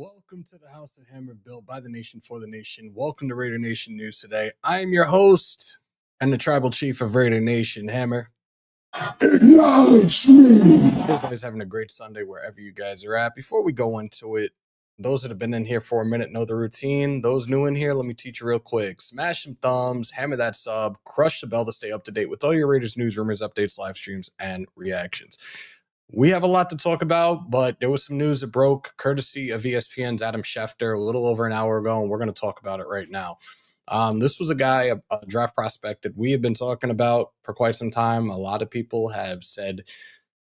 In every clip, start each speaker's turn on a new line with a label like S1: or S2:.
S1: Welcome to the House of Hammer, built by the nation for the nation. Welcome to Raider Nation News today. I am your host and the tribal chief of Raider Nation, Hammer. Acknowledge me. Everybody's having a great Sunday wherever you guys are at. Before we go into it, those that have been in here for a minute know the routine. Those new in here, let me teach you real quick. Smash some thumbs, hammer that sub, crush the bell to stay up to date with all your Raiders news, rumors, updates, live streams, and reactions. We have a lot to talk about, but there was some news that broke courtesy of ESPN's Adam Schefter a little over an hour ago, and we're going to talk about it right now. This was a guy, a draft prospect that we have been talking about for quite some time. A lot of people have said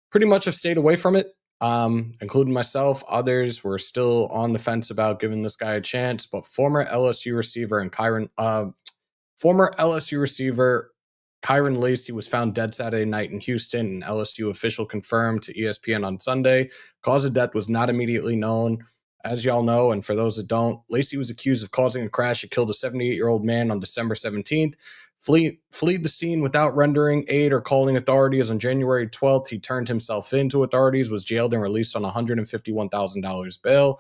S1: pretty much have stayed away from it, including myself. Others were still on the fence about giving this guy a chance, but former LSU receiver Kyron Lacey was found dead Saturday night in Houston. An LSU official confirmed to ESPN on Sunday. Cause of death was not immediately known. As y'all know, and for those that don't, Lacey was accused of causing a crash that killed a 78-year-old man on December 17th. Fled the scene without rendering aid or calling authorities. On January 12th, he turned himself in to authorities, was jailed and released on $151,000 bail.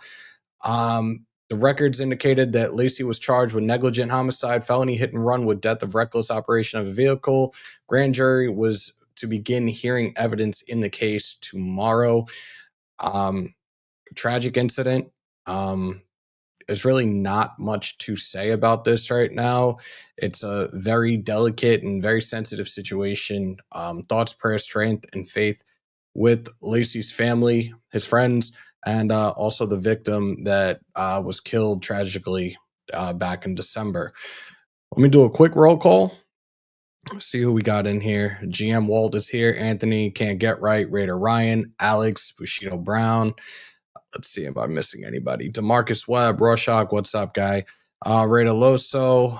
S1: The records indicated that Lacey was charged with negligent homicide, felony hit and run with death of reckless operation of a vehicle. Grand jury was to begin hearing evidence in the case tomorrow. Tragic incident. There's really not much to say about this right now. It's a very delicate and very sensitive situation. Thoughts, prayers, strength, and faith with Lacey's family, his friends, and also the victim that was killed tragically back in December. Let me do a quick roll call. See who we got in here. GM Walt is here. Anthony Can't Get Right. Raider Ryan. Alex Bushido Brown. Let's see if I'm missing anybody. DeMarcus Webb. Rorschach. What's up, guy? Raider Loso. Am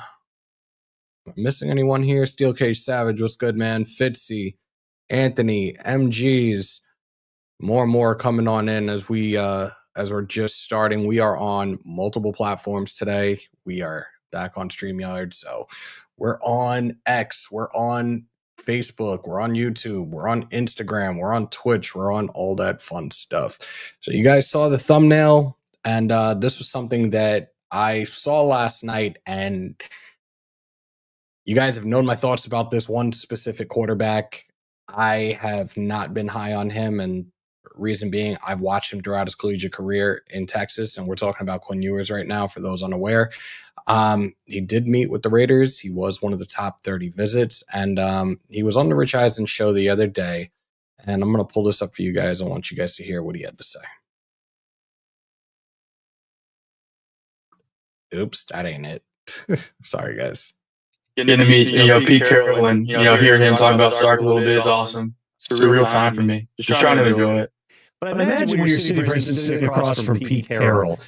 S1: I missing anyone here? Steel Cage Savage. What's good, man? Fitzy. Anthony. MGs. More and more coming on in as we're just starting. We are on multiple platforms today. We are back on StreamYard. So we're on X, we're on Facebook, we're on YouTube, we're on Instagram, we're on Twitch, we're on all that fun stuff. So you guys saw the thumbnail, and this was something that I saw last night, and you guys have known my thoughts about this one specific quarterback. I have not been high on him, and reason being, I've watched him throughout his collegiate career in Texas, and we're talking about Quinn Ewers right now, for those unaware. He did meet with the Raiders. He was one of the top 30 visits, and he was on the Rich Eisen show the other day, and I'm going to pull this up for you guys. I want you guys to hear what he had to say. Oops, that ain't it. Sorry, guys.
S2: Getting to meet, Pete Carroll and, hearing him talk about Stark a little bit is awesome. It's a real time for me. Just trying to enjoy it.
S3: But I imagine when you're sitting, for instance, sitting across from Pete Carroll,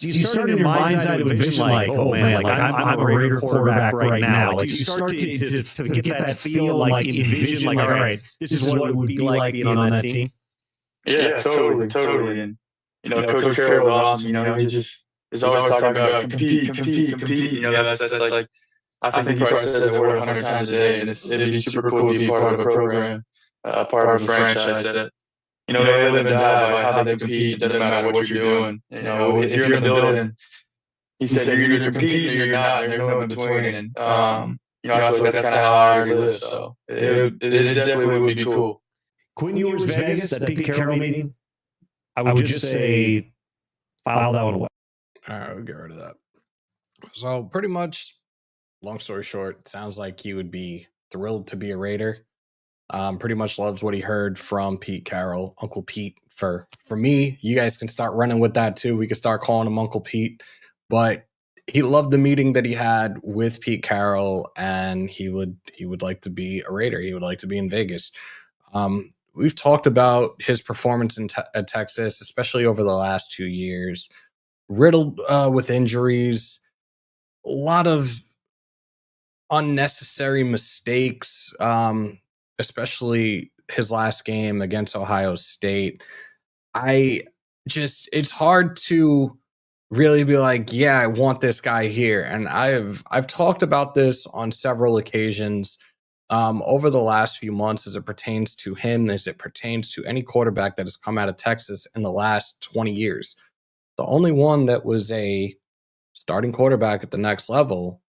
S3: do you start in your mind's eye to envision like, oh man, like I'm a Raider quarterback right now? Like, do you start to get that feel, like envision, like, all right, this is what it would be like being on that team?
S2: Yeah, totally. And, Coach Carroll is awesome. He just is always talking about compete. That's like, I think he probably says that word 100 times a day, and it'd be super cool to be part of a program, part of a franchise that, they live and die by how they compete. It doesn't matter what you're doing. If you're in the building, he said you're either competing or you're not. There's no in between. And I feel like that's kind of how I already live. So it definitely would be cool.
S3: Quinn Ewers, Vegas, that Pete Carroll meeting, I would just say file that one away.
S1: All right, we'll get rid of that. So pretty much, long story short, it sounds like he would be thrilled to be a Raider. Pretty much loves what he heard from Pete Carroll, Uncle Pete. For me, you guys can start running with that too. We can start calling him Uncle Pete. But he loved the meeting that he had with Pete Carroll, and he would like to be a Raider. He would like to be in Vegas. We've talked about his performance at Texas, especially over the last 2 years, riddled with injuries, a lot of unnecessary mistakes, especially his last game against Ohio State. It's hard to really be like, yeah, I want this guy here. And I've talked about this on several occasions over the last few months, as it pertains to him, as it pertains to any quarterback that has come out of Texas in the last 20 years. The only one that was a starting quarterback at the next level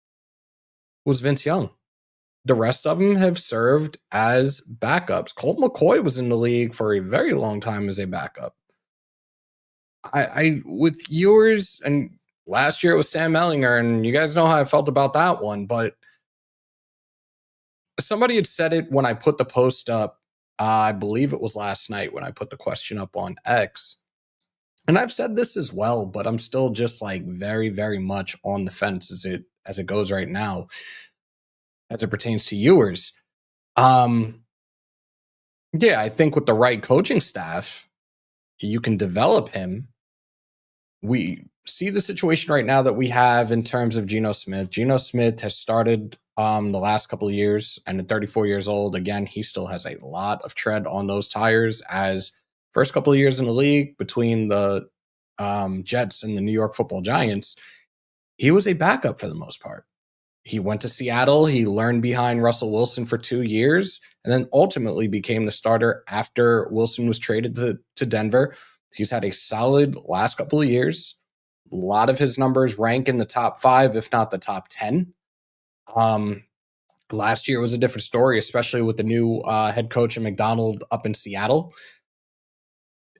S1: was Vince Young. The rest of them have served as backups. Colt McCoy was in the league for a very long time as a backup. I with Ewers, and last year it was Sam Ellinger, and you guys know how I felt about that one, but somebody had said it when I put the post up. I believe it was last night when I put the question up on X. And I've said this as well, but I'm still just like very, very much on the fence as it goes right now, as it pertains to Ewers. Yeah, I think with the right coaching staff, you can develop him. We see the situation right now that we have in terms of Geno Smith. Geno Smith has started the last couple of years, and at 34 years old, again, he still has a lot of tread on those tires. As first couple of years in the league between the Jets and the New York Football Giants, he was a backup for the most part. He went to Seattle. He learned behind Russell Wilson for 2 years and then ultimately became the starter after Wilson was traded to Denver. He's had a solid last couple of years. A lot of his numbers rank in the top 5, if not the top 10. Last year was a different story, especially with the new head coach at McDonald up in Seattle.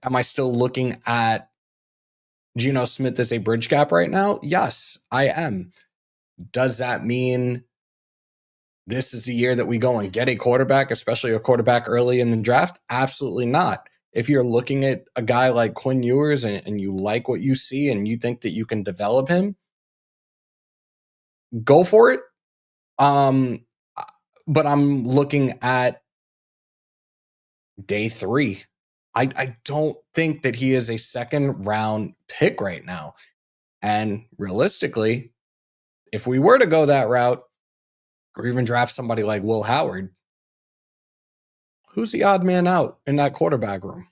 S1: Am I still looking at Geno Smith as a bridge gap right now? Yes, I am. Does that mean this is the year that we go and get a quarterback, especially a quarterback early in the draft? Absolutely not. If you're looking at a guy like Quinn Ewers and you like what you see and you think that you can develop him, go for it. But I'm looking at day 3. I don't think that he is a second round pick right now. And realistically, if we were to go that route or even draft somebody like Will Howard, who's the odd man out in that quarterback room?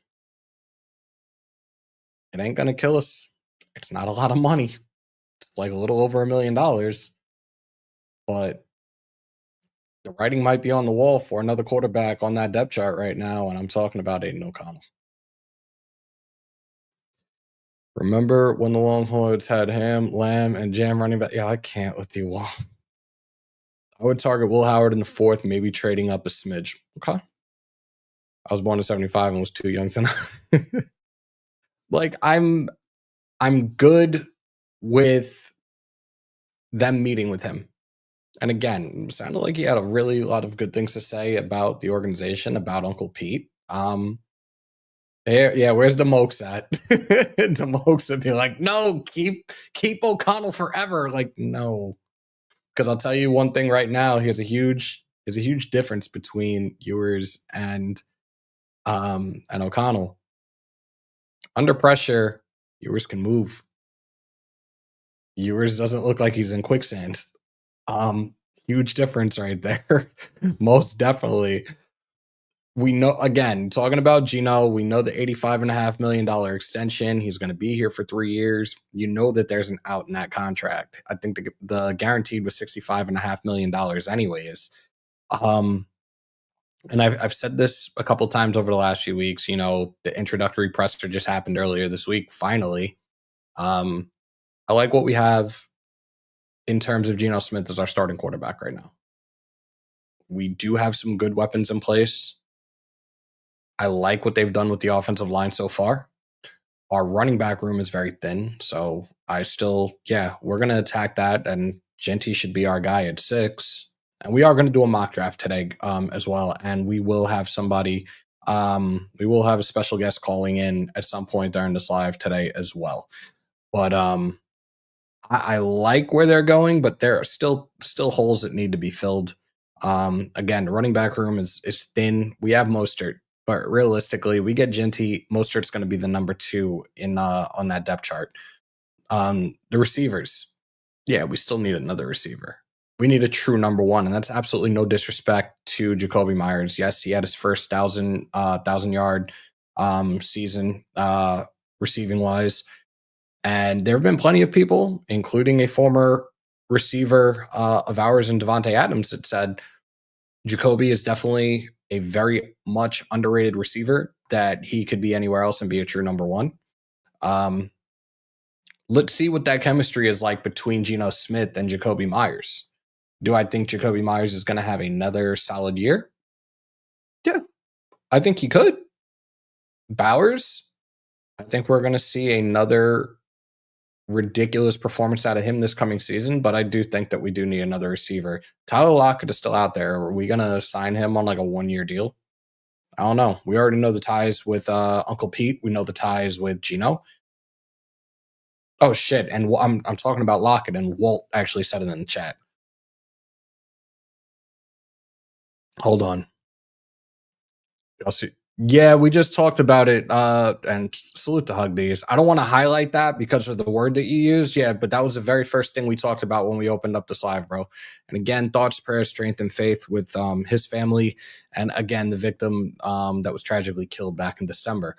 S1: It ain't going to kill us. It's not a lot of money. It's like a little over $1 million. But the writing might be on the wall for another quarterback on that depth chart right now, and I'm talking about Aiden O'Connell. Remember when the Longhorns had Ham, Lamb, and Jam running back? Yeah, I can't with you all. I would target Will Howard in the 4th, maybe trading up a smidge. Okay. I was born in 75 and was too young to know. Like, I'm good with them meeting with him. And again, sounded like he had a really lot of good things to say about the organization, about Uncle Pete. Where's the Mokes at? The Mokes would be like, no, keep O'Connell forever. Like, no. Because I'll tell you one thing right now, there's a huge difference between Ewers and O'Connell. Under pressure, Ewers can move. Ewers doesn't look like he's in quicksand. Huge difference right there. Most definitely. We know, again, talking about Geno, we know the $85.5 million extension. He's going to be here for 3 years. You know that there's an out in that contract. I think the guaranteed was $65.5 million anyways. And I've said this a couple times over the last few weeks. You know, the introductory presser just happened earlier this week, finally. I like what we have in terms of Geno Smith as our starting quarterback right now. We do have some good weapons in place. I like what they've done with the offensive line so far. Our running back room is very thin. So we're going to attack that. And Genty should be our guy at 6. And we are going to do a mock draft today as well. And we will have somebody, we will have a special guest calling in at some point during this live today as well. But I like where they're going, but there are still holes that need to be filled. Again, the running back room is thin. We have Mostert. But realistically, we get Genty. Mostert's going to be the number 2 on that depth chart. The receivers, we still need another receiver. We need a true number 1, and that's absolutely no disrespect to Jacoby Myers. Yes, he had his first 1,000-yard season receiving wise, and there have been plenty of people, including a former receiver of ours in Devontae Adams, that said Jacoby is definitely a very much underrated receiver, that he could be anywhere else and be a true number 1. let's see what that chemistry is like between Geno Smith and Jacoby Myers. Do I think Jacoby Myers is going to have another solid year? Yeah, I think he could. Bowers, I think we're going to see another ridiculous performance out of him this coming season, but I do think that we do need another receiver. Tyler Lockett is still out there. Are we going to sign him on like a 1-year deal? I don't know. We already know the ties with Uncle Pete. We know the ties with Geno. Oh, shit. And I'm talking about Lockett, and Walt actually said it in the chat. Hold on. I'll see. Yeah, we just talked about it, and salute to Hug These. I don't want to highlight that because of the word that you used. Yeah, but that was the very first thing we talked about when we opened up this live, bro. And again, thoughts, prayers, strength, and faith with his family, and again, the victim that was tragically killed back in December.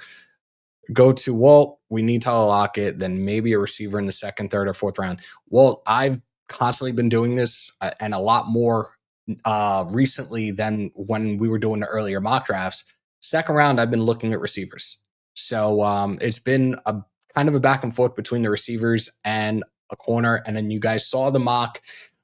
S1: Go to Walt. We need Tyler Lockett, then maybe a receiver in the second, third, or fourth round. Walt, I've constantly been doing this, and a lot more recently than when we were doing the earlier mock drafts. Second round, I've been looking at receivers. So it's been a kind of a back and forth between the receivers and a corner. And then you guys saw the mock,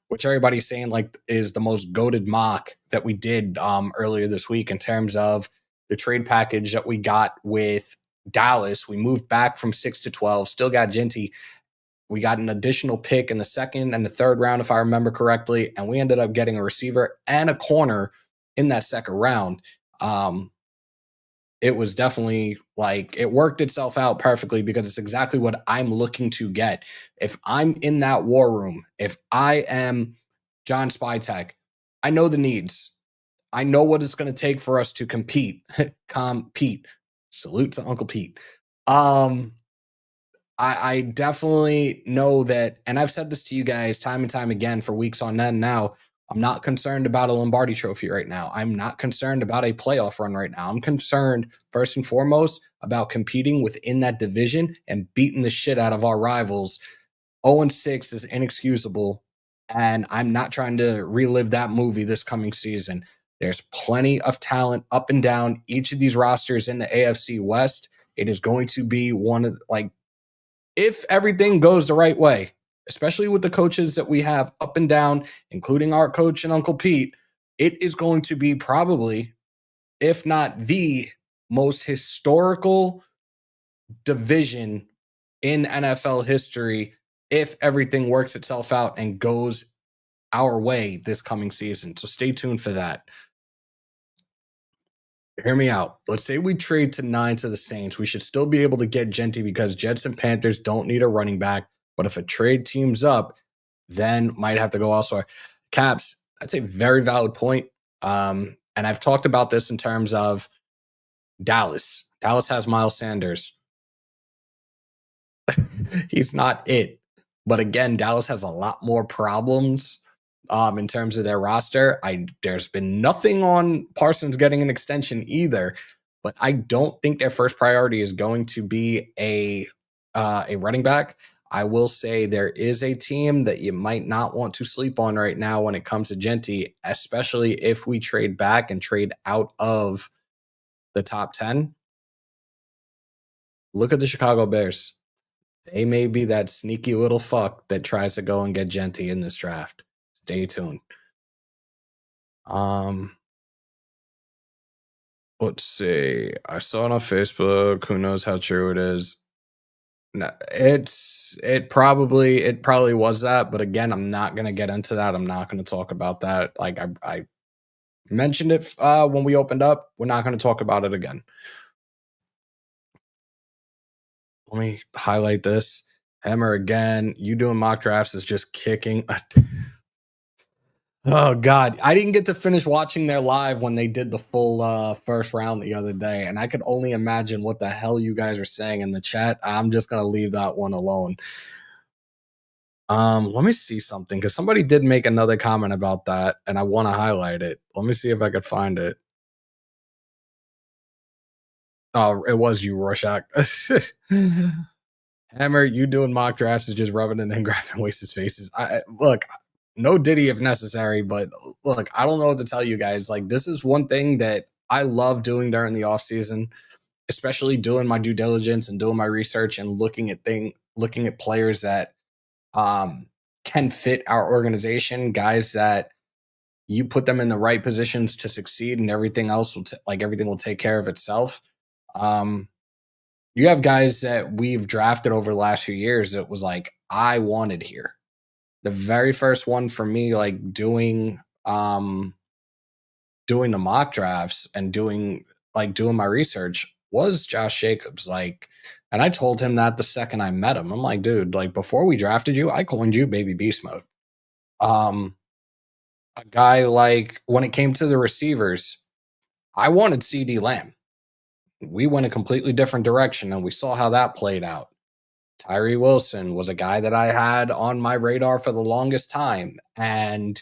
S1: which everybody's saying like is the most goated mock that we did earlier this week in terms of the trade package that we got with Dallas. We moved back from 6 to 12, still got Genty. We got an additional pick in the second and the third round, if I remember correctly, and we ended up getting a receiver and a corner in that second round. It was definitely like it worked itself out perfectly because it's exactly what I'm looking to get. If I'm in that war room, if I am John Spytek, I know the needs. I know what it's going to take for us to compete. Compete. Salute to Uncle Pete. I definitely know that, and I've said this to you guys time and time again for weeks on end now. I'm not concerned about a Lombardi trophy right now. I'm not concerned about a playoff run right now. I'm concerned, first and foremost, about competing within that division and beating the shit out of our rivals. 0-6 is inexcusable, and I'm not trying to relive that movie this coming season. There's plenty of talent up and down each of these rosters in the AFC West. It is going to be one of, like, if everything goes the right way, especially with the coaches that we have up and down, including our coach and Uncle Pete, it is going to be probably, if not the most historical division in NFL history if everything works itself out and goes our way this coming season. So stay tuned for that. Hear me out. Let's say we trade to 9 to the Saints. We should still be able to get Genty because Jets and Panthers don't need a running back. But if a trade teams up, then might have to go elsewhere. Caps, that's a very valid point. And I've talked about this in terms of Dallas. Dallas has Miles Sanders. He's not it. But again, Dallas has a lot more problems in terms of their roster. There's been nothing on Parsons getting an extension either, but I don't think their first priority is going to be a running back. I will say there is a team that you might not want to sleep on right now when it comes to Genty, especially if we trade back and trade out of the top 10. Look at the Chicago Bears. They may be that sneaky little fuck that tries to go and get Genty in this draft. Stay tuned. Let's see. I saw it on Facebook. Who knows how true it is? No, it probably was that, but again, I'm not gonna get into that. I'm not gonna talk about that. Like I mentioned it when we opened up. We're not gonna talk about it again. Let me highlight this. Hammer again. You doing mock drafts is just kicking. Oh, God. I didn't get to finish watching their live when they did the full first round the other day, and I could only imagine what the hell you guys are saying in the chat. I'm just going to leave that one alone. Let me see something, because somebody did make another comment about that, and I want to highlight it. Let me see if I could find it. Oh, it was you, Rorschach. Hammer, you doing mock drafts is just rubbing it and grabbing Waste's faces. Look, no Diddy if necessary, but look, I don't know what to tell you guys. Like, this is one thing that I love doing during the off season, especially doing my due diligence and doing my research and looking at looking at players that can fit our organization, guys that you put them in the right positions to succeed, and everything else will everything will take care of itself. You have guys that we've drafted over the last few years that was like, I wanted here. The very first one for me, like doing the mock drafts and doing my research, was Josh Jacobs. And I told him that the second I met him. I'm like, dude, like, before we drafted you, I coined you baby beast mode. A guy, like, when it came to the receivers, I wanted CD Lamb. We went a completely different direction, and we saw how that played out. Tyree Wilson was a guy that I had on my radar for the longest time. And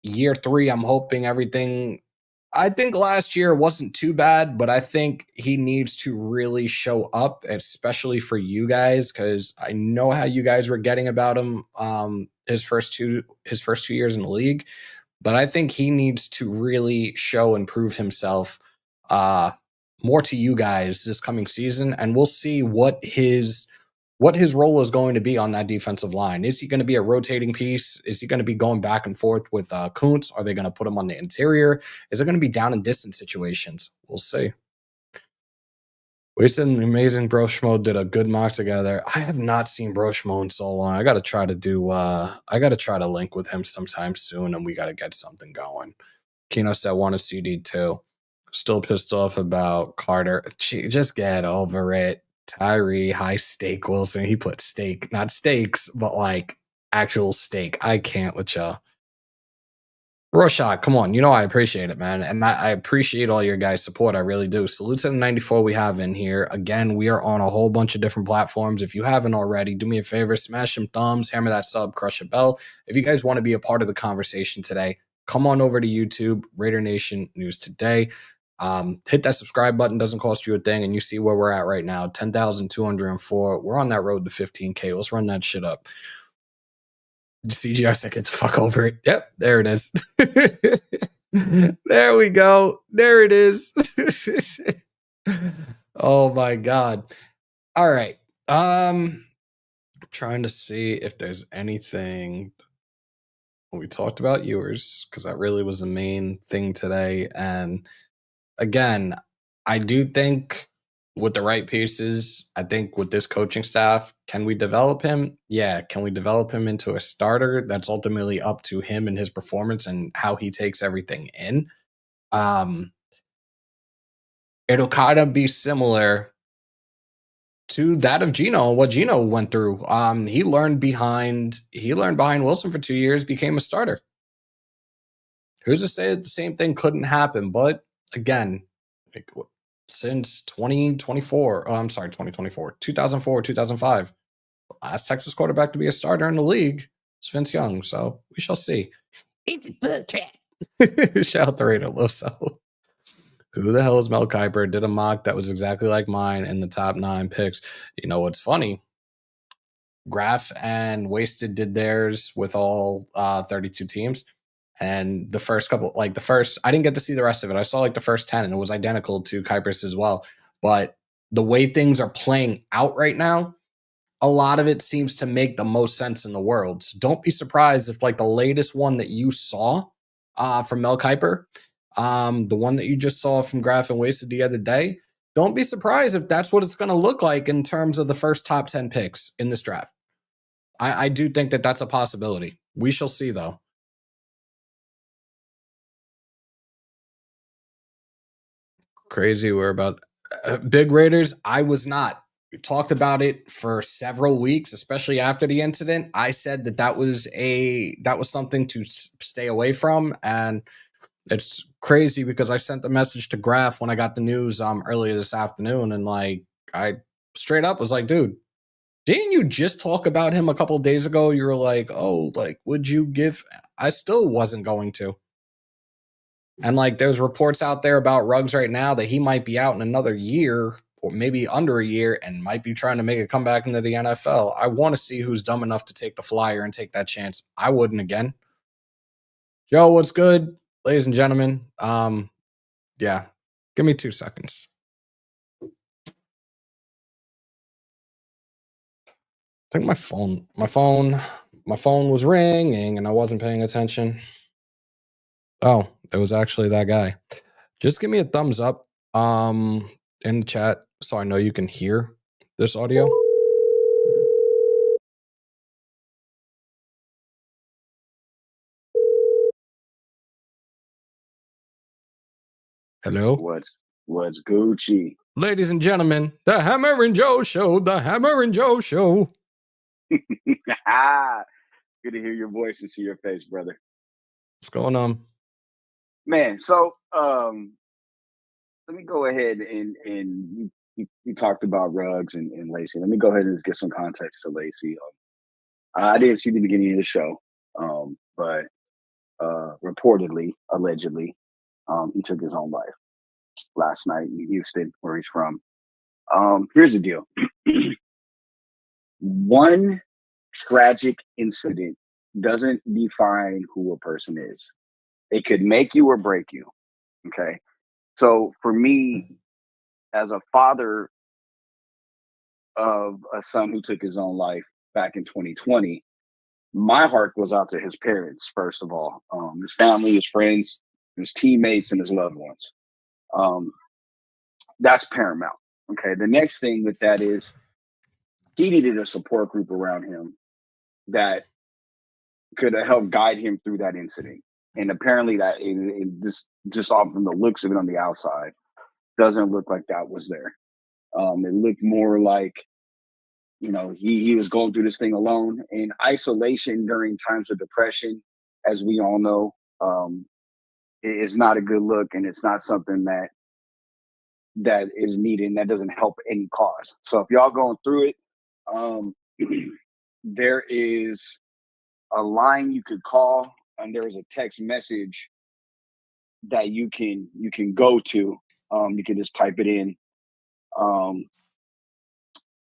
S1: year 3, I'm hoping everything. I think last year wasn't too bad, but I think he needs to really show up, especially for you guys, because I know how you guys were getting about him his first two years in the league. But I think he needs to really show and prove himself more to you guys this coming season, and we'll see what his role is going to be on that defensive line. Is he going to be a rotating piece? Is he going to be going back and forth with Kuntz? Are they going to put him on the interior? Is it going to be down and distance situations? We'll see. Wasted and amazing Broshmo did a good mock together. I have not seen Broshmo in so long. I got to try to link with him sometime soon, and we got to get something going. Keno said want a CD too. Still pissed off about Carter. Just get over it. Tyree, high stake Wilson. He put steak, not steaks, but like actual steak. I can't with y'all. Rorschach, come on. You know I appreciate it, man. And I appreciate all your guys' support. I really do. Salute to the 94 we have in here. Again, we are on a whole bunch of different platforms. If you haven't already, do me a favor, smash some thumbs, hammer that sub, crush a bell. If you guys want to be a part of the conversation today, come on over to YouTube, Raider Nation News Today. Hit that subscribe button. Doesn't cost you a thing. And you see where we're at right now, 10,204. We're on that road to 15K. Let's run that shit up. CGR said, get the fuck over it. Yep, there it is. There we go. There it is. Oh my God. All right. I'm trying to see if there's anything. We talked about Ewers because that really was the main thing today. And again, I do think with the right pieces, I think with this coaching staff, can we develop him? Yeah. Can we develop him into a starter? That's ultimately up to him and his performance and how he takes everything in. It'll kind of be similar to that of Geno, what Geno went through. He learned behind Wilson for 2 years, became a starter. Who's to say that the same thing couldn't happen? But again, since 2024, 2004, 2005, the last Texas quarterback to be a starter in the league is Vince Young. So we shall see. Shout out to Raider Loso. Who the hell is Mel Kiper? Did a mock that was exactly like mine in the top 9 picks. You know what's funny? Graf and Wasted did theirs with all 32 teams. And the first couple, I didn't get to see the rest of it. I saw the first 10 and it was identical to Kuiper's as well. But the way things are playing out right now, a lot of it seems to make the most sense in the world. So don't be surprised if the latest one that you saw from Mel Kiper, the one that you just saw from Graf and Wasted the other day, don't be surprised if that's what it's going to look like in terms of the first top 10 picks in this draft. I do think that that's a possibility. We shall see, though. Crazy. We're about big Raiders. I was not. We talked about it for several weeks, especially after the incident. I said that was something to stay away from. And it's crazy because I sent the message to Graf when I got the news earlier this afternoon. And I straight up was like, dude, didn't you just talk about him a couple of days ago? You were like, oh, would you give? I still wasn't going to. And there's reports out there about Ruggs right now that he might be out in another year or maybe under a year and might be trying to make a comeback into the NFL. I want to see who's dumb enough to take the flyer and take that chance. I wouldn't again. Joe, what's good? Ladies and gentlemen. Yeah, give me 2 seconds. think my phone was ringing and I wasn't paying attention. Oh, it was actually that guy. Just give me a thumbs up in the chat so I know you can hear this audio. Hello?
S4: What's Gucci?
S1: Ladies and gentlemen, the Hammer and Joe Show, the Hammer and Joe Show.
S4: Good to hear your voice and see your face, brother.
S1: What's going on?
S4: Man, so let me go ahead and you talked about Ruggs and Lacey. Let me go ahead and get some context to Lacey. I didn't see the beginning of the show, but reportedly, allegedly, he took his own life last night in Houston, where he's from. Here's the deal. One tragic incident doesn't define who a person is. It could make you or break you. Okay. So for me, as a father of a son who took his own life back in 2020, my heart goes out to his parents, first of all, his family, his friends, his teammates, and his loved ones. That's paramount. Okay. The next thing with that is he needed a support group around him that could help guide him through that incident. And apparently that just off from the looks of it on the outside, doesn't look like that was there. It looked more like, he was going through this thing alone. And isolation during times of depression, as we all know, is not a good look, and it's not something that is needed, and that doesn't help any cause. So if y'all going through it, there is a line you could call, and there is a text message that you can go to. You can just type it in,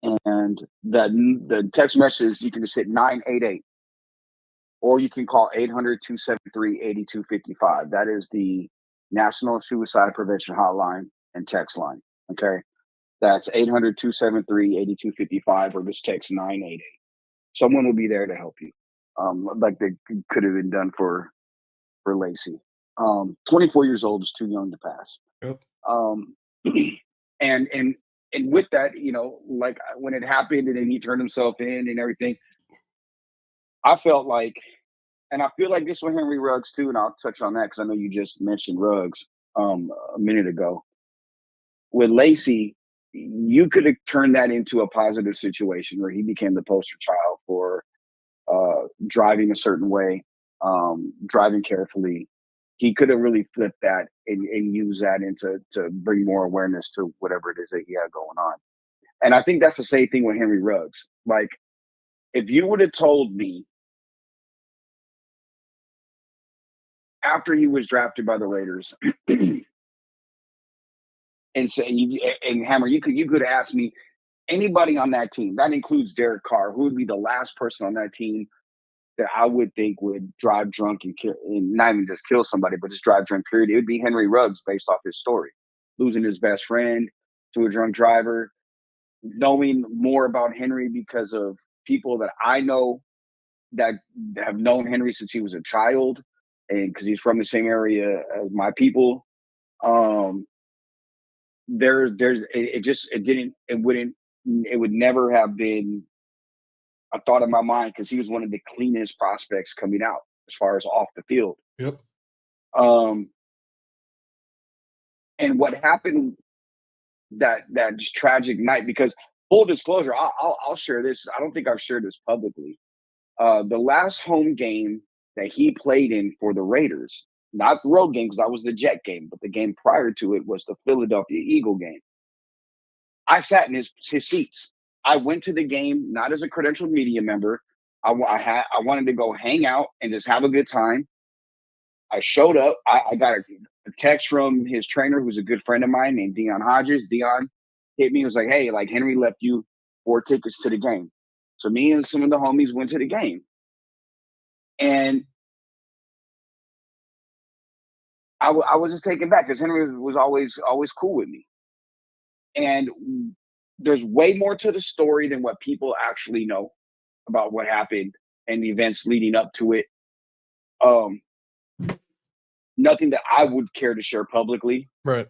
S4: and the text message, you can just hit 988, or you can call 800-273-8255. That is the National Suicide Prevention Hotline and text line. Okay, that's 800-273-8255, or just text 988. Someone will be there to help you, like they could have been done for Lacey. 24 years old is too young to pass.
S1: Yep.
S4: And with that, like when it happened and then he turned himself in and everything, I felt like, and I feel like this with Henry Ruggs too, and I'll touch on that because I know you just mentioned Ruggs a minute ago. With Lacey, you could have turned that into a positive situation where he became the poster child for driving a certain way, driving carefully. He could have really flipped that and used that to bring more awareness to whatever it is that he had going on. And I think that's the same thing with Henry Ruggs. Like, if you would have told me after he was drafted by the Raiders, and Hammer, you could ask me anybody on that team. That includes Derek Carr, who would be the last person on that team that I would think would drive drunk and kill, and not even just kill somebody, but just drive drunk, period. It would be Henry Ruggs based off his story. Losing his best friend to a drunk driver, knowing more about Henry because of people that I know that have known Henry since he was a child, and because he's from the same area as my people. It would never have been a thought in my mind because he was one of the cleanest prospects coming out as far as off the field.
S1: Yep.
S4: And what happened that just tragic night, because full disclosure, I'll share this. I don't think I've shared this publicly. The last home game that he played in for the Raiders, not the road game because that was the Jet game, but the game prior to it was the Philadelphia Eagle game. I sat in his seats. I went to the game not as a credentialed media member. I wanted to go hang out and just have a good time. I showed up. I got a text from his trainer, who's a good friend of mine, named Dion Hodges. Dion hit me. He was like, "Hey, like Henry left you 4 tickets to the game." So me and some of the homies went to the game, and I was just taken back because Henry was always cool with me. And there's way more to the story than what people actually know. about what happened and the events leading up to it. Nothing that I would care to share publicly.
S1: Right.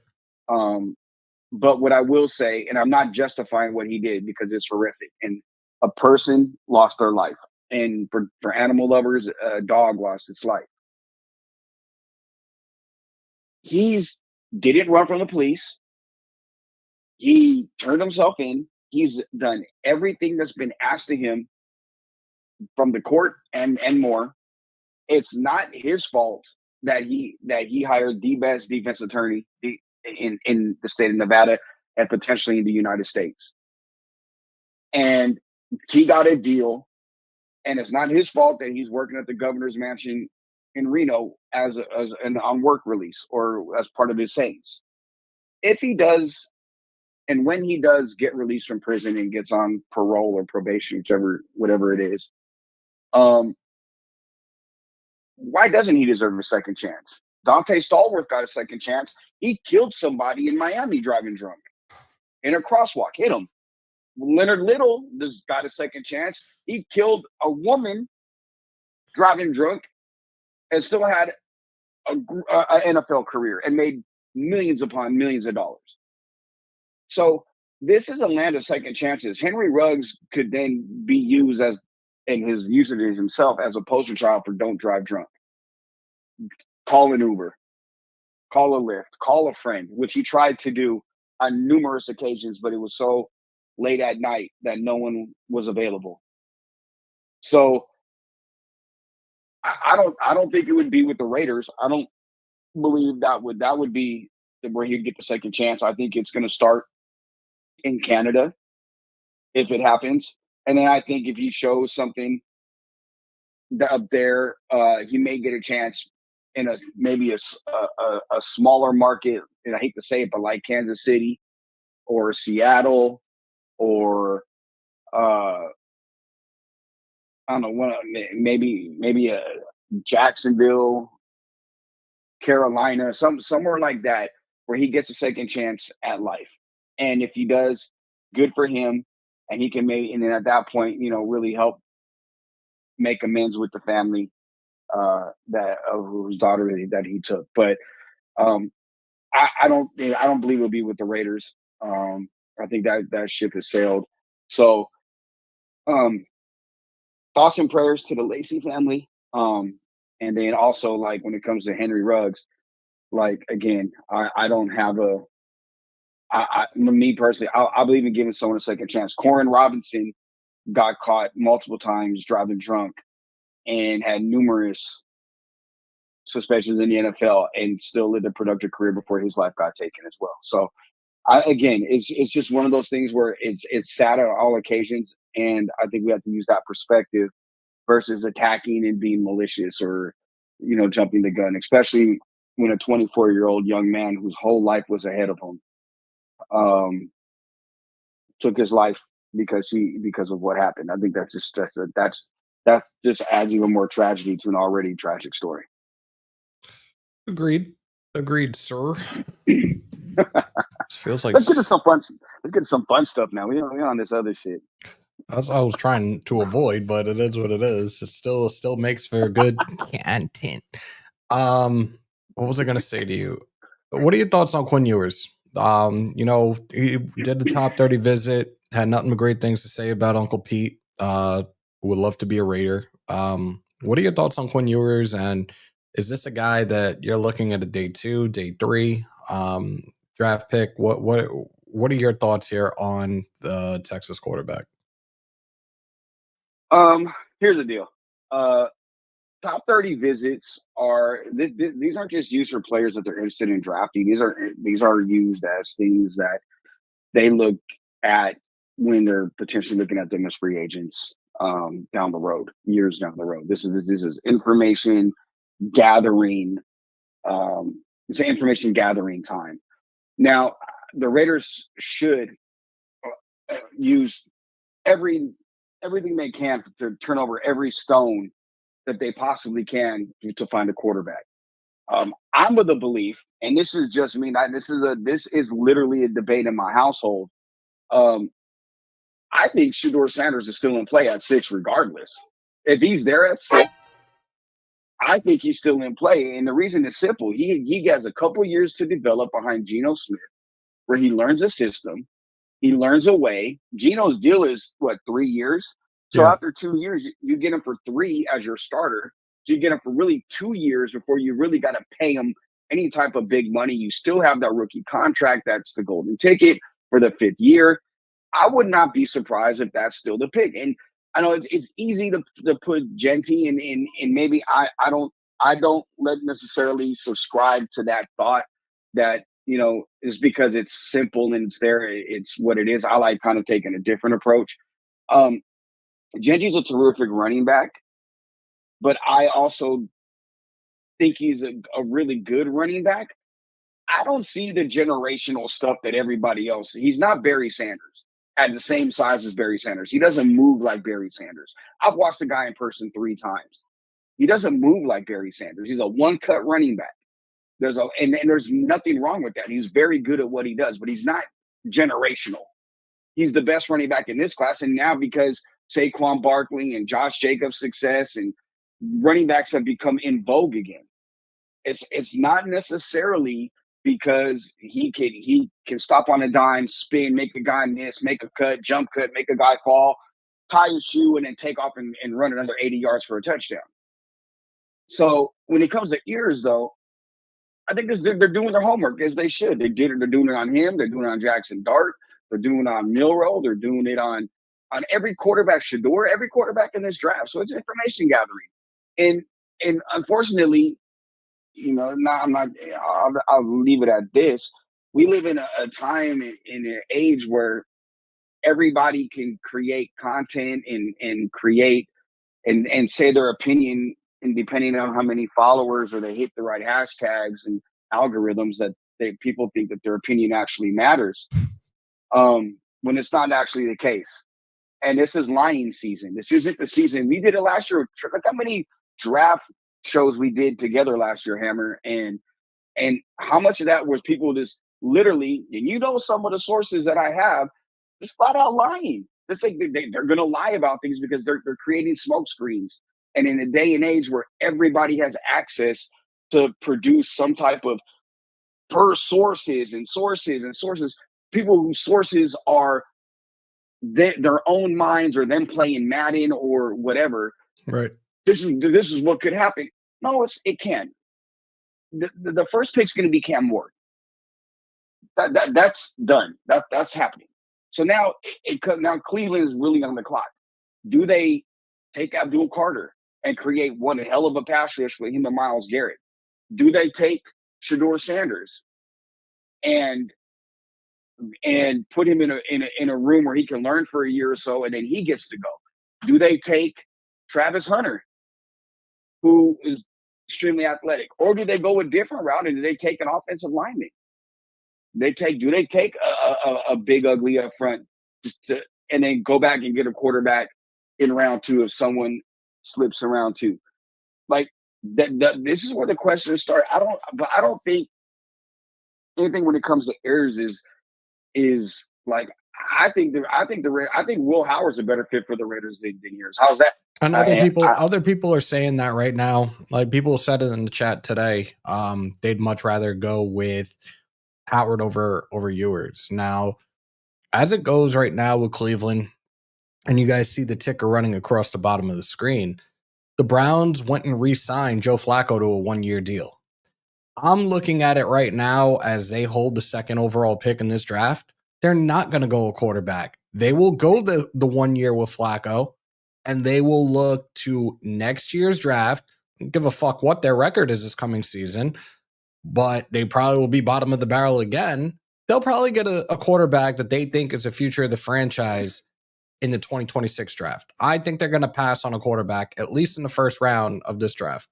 S4: But what I will say, and I'm not justifying what he did because it's horrific, and a person lost their life. And for animal lovers, a dog lost its life. He's didn't run from the police. He turned himself in. He's done everything that's been asked of him from the court and more. It's not his fault that he hired the best defense attorney in the state of Nevada and potentially in the United States. And he got a deal, and it's not his fault that he's working at the governor's mansion in Reno as an on work release or as part of his sentence. If he does, and when he does get released from prison and gets on parole or probation, whatever it is, why doesn't he deserve a second chance? Dante Stallworth got a second chance. He killed somebody in Miami driving drunk in a crosswalk, hit him. Leonard Little just got a second chance. He killed a woman driving drunk and still had an NFL career and made millions upon millions of dollars. So this is a land of second chances. Henry Ruggs could then be used as, in his usage of himself, as a poster child for don't drive drunk. Call an Uber, call a Lyft, call a friend, which he tried to do on numerous occasions, but it was so late at night that no one was available. So I don't think it would be with the Raiders. I don't believe that would be where he'd get the second chance. I think it's going to start in Canada if it happens, and then I think if he shows something up there, he may get a chance in maybe a smaller market. And I hate to say it, but like Kansas City or Seattle or I don't know, maybe a Jacksonville, Carolina, somewhere like that, where he gets a second chance at life. And if he does, good for him. And he can and then at that point, really help make amends with the family whose daughter that he took. But I don't believe it'll be with the Raiders. I think that ship has sailed. So thoughts and prayers to the Lacey family. And then also, like, when it comes to Henry Ruggs, like, again, I don't have me personally, I believe in giving someone a second chance. Corin Robinson got caught multiple times driving drunk and had numerous suspensions in the NFL and still lived a productive career before his life got taken as well. So it's just one of those things where it's sad on all occasions. And I think we have to use that perspective versus attacking and being malicious or, jumping the gun, especially when a 24-year-old young man whose whole life was ahead of him took his life because of what happened. I think that's just adds even more tragedy to an already tragic story.
S1: Agreed, sir. Feels like
S4: let's get to some fun stuff now. We're on this other shit.
S1: That's what I was trying to avoid, but it is what it is. It still makes for good content. What was I going to say to you? What are your thoughts on Quinn Ewers? He did the top 30 visit, had nothing but great things to say about Uncle Pete. Would love to be a Raider. What are your thoughts on Quinn Ewers? And is this a guy that you're looking at a day 2, day 3 draft pick? What are your thoughts here on the Texas quarterback?
S4: Here's the deal. Top 30 visits these aren't just used for players that they're interested in drafting. These are used as things that they look at when they're potentially looking at them as free agents down the road, years down the road. This is information gathering. It's an information gathering time. Now, the Raiders should use everything they can to turn over every stone that they possibly can to find a quarterback. I'm of the belief, and this is just me. This is literally a debate in my household. I think Shedeur Sanders is still in play at 6 regardless. If he's there at 6, I think he's still in play. And the reason is simple. He has a couple years to develop behind Geno Smith, where he learns a system. He learns a way. Geno's deal is, 3 years? So after 2 years, you get him for 3 as your starter. So you get him for really 2 years before you really got to pay him any type of big money. You still have that rookie contract. That's the golden ticket for the 5th year. I would not be surprised if that's still the pick. And I know it's easy to put Genty and maybe I don't necessarily subscribe to that thought that, is because it's simple and it's there. It's what it is. I like kind of taking a different approach. Genty's a terrific running back, but I also think he's a really good running back. I don't see the generational stuff that everybody else. He's not Barry Sanders at the same size as Barry Sanders. He doesn't move like Barry Sanders. I've watched the guy in person 3 times. He doesn't move like Barry Sanders. He's a one-cut running back. And there's nothing wrong with that. He's very good at what he does, but he's not generational. He's the best running back in this class. And now because Saquon Barkley and Josh Jacobs' success and running backs have become in vogue again, it's not necessarily because he can stop on a dime, spin, make a guy miss, make a cut, jump cut, make a guy fall, tie his shoe, and then take off and run another 80 yards for a touchdown. So when it comes to Ewers, though, I think they're doing their homework as they should. They're doing it on him. They're doing it on Jackson Dart. They're doing it on Milroe. They're doing it on every quarterback, Shedeur, every quarterback in this draft. So it's information gathering. And unfortunately, I'll leave it at this. We live in a time in an age where everybody can create content and create and say their opinion, and depending on how many followers or they hit the right hashtags and algorithms that people think that their opinion actually matters, when it's not actually the case. And this is lying season. This isn't the season. We did it last year. Look how many draft shows we did together last year, Hammer, and how much of that was people just literally, and some of the sources that I have, just flat out lying. They're going to lie about things because they're creating smoke screens. And in a day and age where everybody has access to produce some type of per sources, people whose sources are their own minds or them playing Madden or whatever.
S1: Right.
S4: This is what could happen. No, it can. The first pick's going to be Cam Ward. That's done. That's happening. So now Cleveland is really on the clock. Do they take Abdul Carter and create one hell of a pass rush with him and Myles Garrett? Do they take Shedeur Sanders and put him in a room where he can learn for a year or so and then he gets to go? Do they take Travis Hunter, who is extremely athletic, or do they go a different route and do they take an offensive lineman? Do they take a big ugly up front and then go back and get a quarterback in round 2 if someone slips in round 2? Like this is where the questions start. I don't think anything when it comes to errors is like I think Will Howard's a better fit for the Raiders than Ewers. How's that?
S1: And other people are saying that right now. Like people said it in the chat today. They'd much rather go with Howard over Ewers. Now, as it goes right now with Cleveland, and you guys see the ticker running across the bottom of the screen, the Browns went and re-signed Joe Flacco to a 1-year deal. I'm looking at it right now as they hold the 2nd overall pick in this draft. They're not going to go a quarterback. They will go the 1 year with Flacco, and they will look to next year's draft. Give a fuck what their record is this coming season, but they probably will be bottom of the barrel again. They'll probably get a quarterback that they think is the future of the franchise in the 2026 draft. I think they're going to pass on a quarterback, at least in the first round of this draft.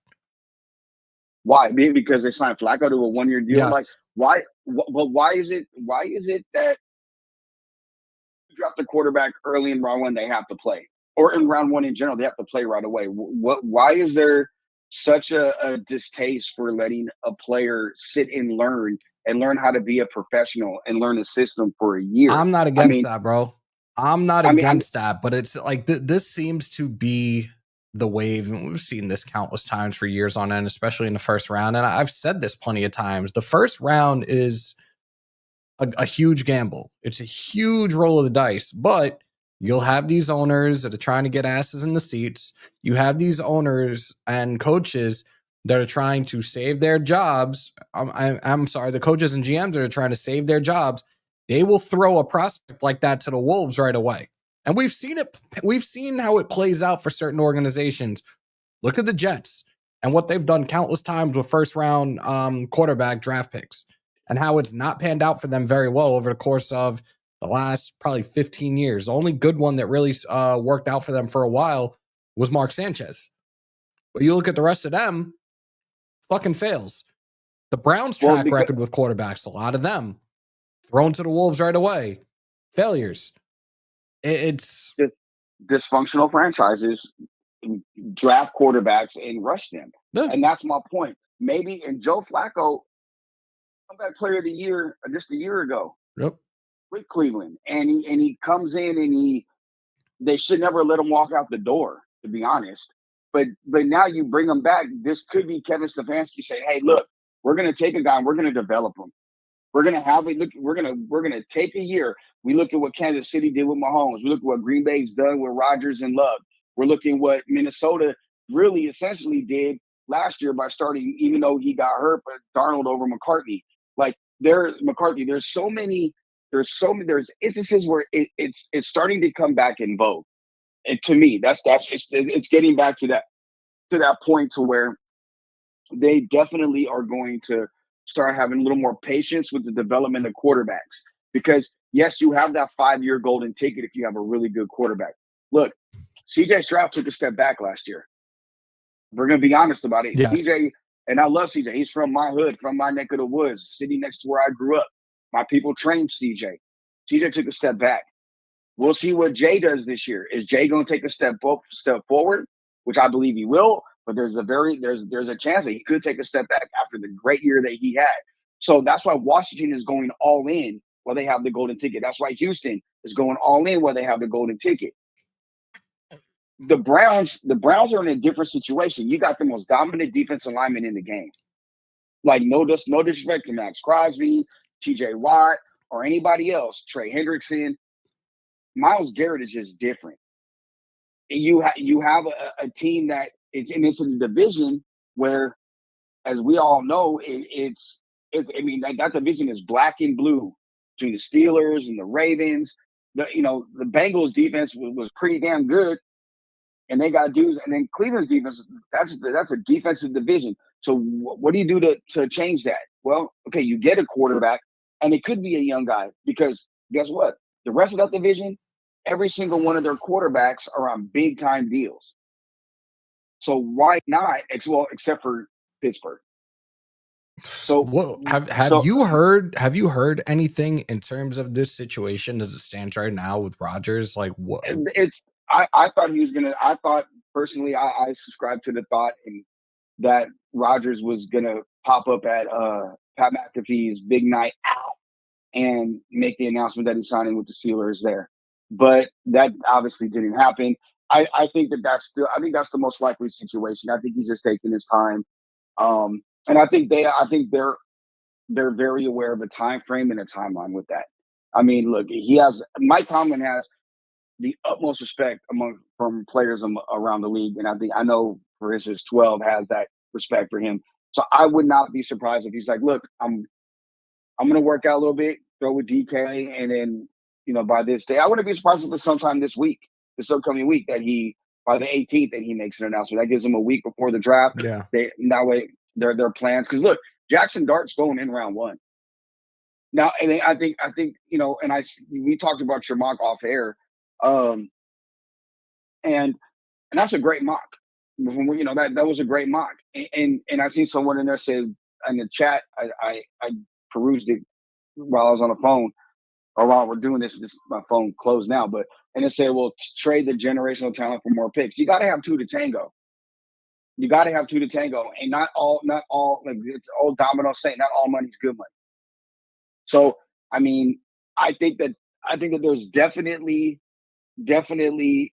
S4: Why? Because they signed Flacco to a 1-year deal?
S1: Yes.
S4: Like, why? But why is it that you drop the quarterback early in round 1, they have to play? Or in round 1 in general, they have to play right away? Why is there such a distaste for letting a player sit and learn how to be a professional and learn a system for a year?
S1: I'm not against that, bro. I'm not against that, but it's like this seems to be the wave, and we've seen this countless times for years on end, especially in the first round. And I've said this plenty of times. The first round is a huge gamble. It's a huge roll of the dice, but you'll have these owners that are trying to get asses in the seats. You have these owners and coaches that are trying to save their jobs. I'm sorry, the coaches and GMs that are trying to save their jobs. They will throw a prospect like that to the wolves right away. And we've seen it. We've seen how it plays out for certain organizations. Look at the Jets and what they've done countless times with first round quarterback draft picks, and how it's not panned out for them very well over the course of the last probably 15 years. The only good one that really worked out for them for a while was Mark Sanchez. But you look at the rest of them, fucking fails. The Browns' track record with quarterbacks, a lot of them thrown to the wolves right away. Failures. It's
S4: dysfunctional franchises draft quarterbacks and rush them. Yeah. And that's my point. Maybe, and Joe Flacco, comeback player of the year just a year ago.
S1: Yep.
S4: With Cleveland. And he comes in and they should never let him walk out the door, to be honest. But now you bring him back. This could be Kevin Stefanski saying, hey, look, we're going to take a guy and we're going to develop him. We're going to have a look. We're going to take a year. We look at what Kansas City did with Mahomes. We look at what Green Bay's done with Rodgers and Love. We're looking what Minnesota really essentially did last year by starting, even though he got hurt, but Darnold over McCartney. Like there's instances where it's starting to come back in vogue. And to me, it's getting back to that point to where they definitely are going to start having a little more patience with the development of quarterbacks. Because yes, you have that 5-year golden ticket if you have a really good quarterback. Look, CJ Stroud took a step back last year. We're going to be honest about it. Yes. CJ, and I love CJ. He's from my hood, from my neck of the woods, sitting next to where I grew up. My people trained CJ. CJ took a step back. We'll see what Jay does this year. Is Jay going to take a step forward, which I believe he will, but there's a chance that he could take a step back after the great year that he had. So that's why Washington is going all in while they have the golden ticket. That's why Houston is going all in while they have the golden ticket. The Browns are in a different situation. You got the most dominant defensive lineman in the game. Like no disrespect to Max Crosby, TJ Watt, or anybody else, Trey Hendrickson. Myles Garrett is just different. You have a team that it's in a division where, as we all know, that division is black and blue between the Steelers and the Ravens. The Bengals defense was pretty damn good, and they got dudes. And then Cleveland's defense, that's a defensive division. So what do you do to change that? Well, okay, you get a quarterback, and it could be a young guy, because guess what? The rest of that division, every single one of their quarterbacks are on big time deals. So why not? Except for Pittsburgh. So
S1: have you heard anything in terms of this situation as it stands right now with Rodgers? Like what?
S4: I thought he was gonna. I thought personally, I subscribed to the thought that Rodgers was gonna pop up at Pat McAfee's big night out and make the announcement that he's signing with the Steelers there. But that obviously didn't happen. I think that's the most likely situation. I think he's just taking his time. And I think they're very aware of a time frame and a timeline with that. I mean, look, Mike Tomlin has the utmost respect from players around the league. And I know, for instance, 12 has that respect for him. So I would not be surprised if he's like, look, I'm going to work out a little bit, throw with DK, and then, by this day, I wouldn't be surprised if it's sometime this upcoming week, that by the 18th, that he makes an announcement. That gives him a week before the draft.
S1: Yeah.
S4: That way, their plans. Because look, Jackson Dart's going in round 1. Now, and I think, and we talked about your mock off air, and that's a great mock. That was a great mock. And I see someone in there say in the chat, I perused it while I was on the phone, or while we're doing this my phone closed now, and it said, well, trade the generational talent for more picks. You got to have two to tango. And not all, like it's old domino saying, not all money's good money. So, I mean, I think that there's definitely definitely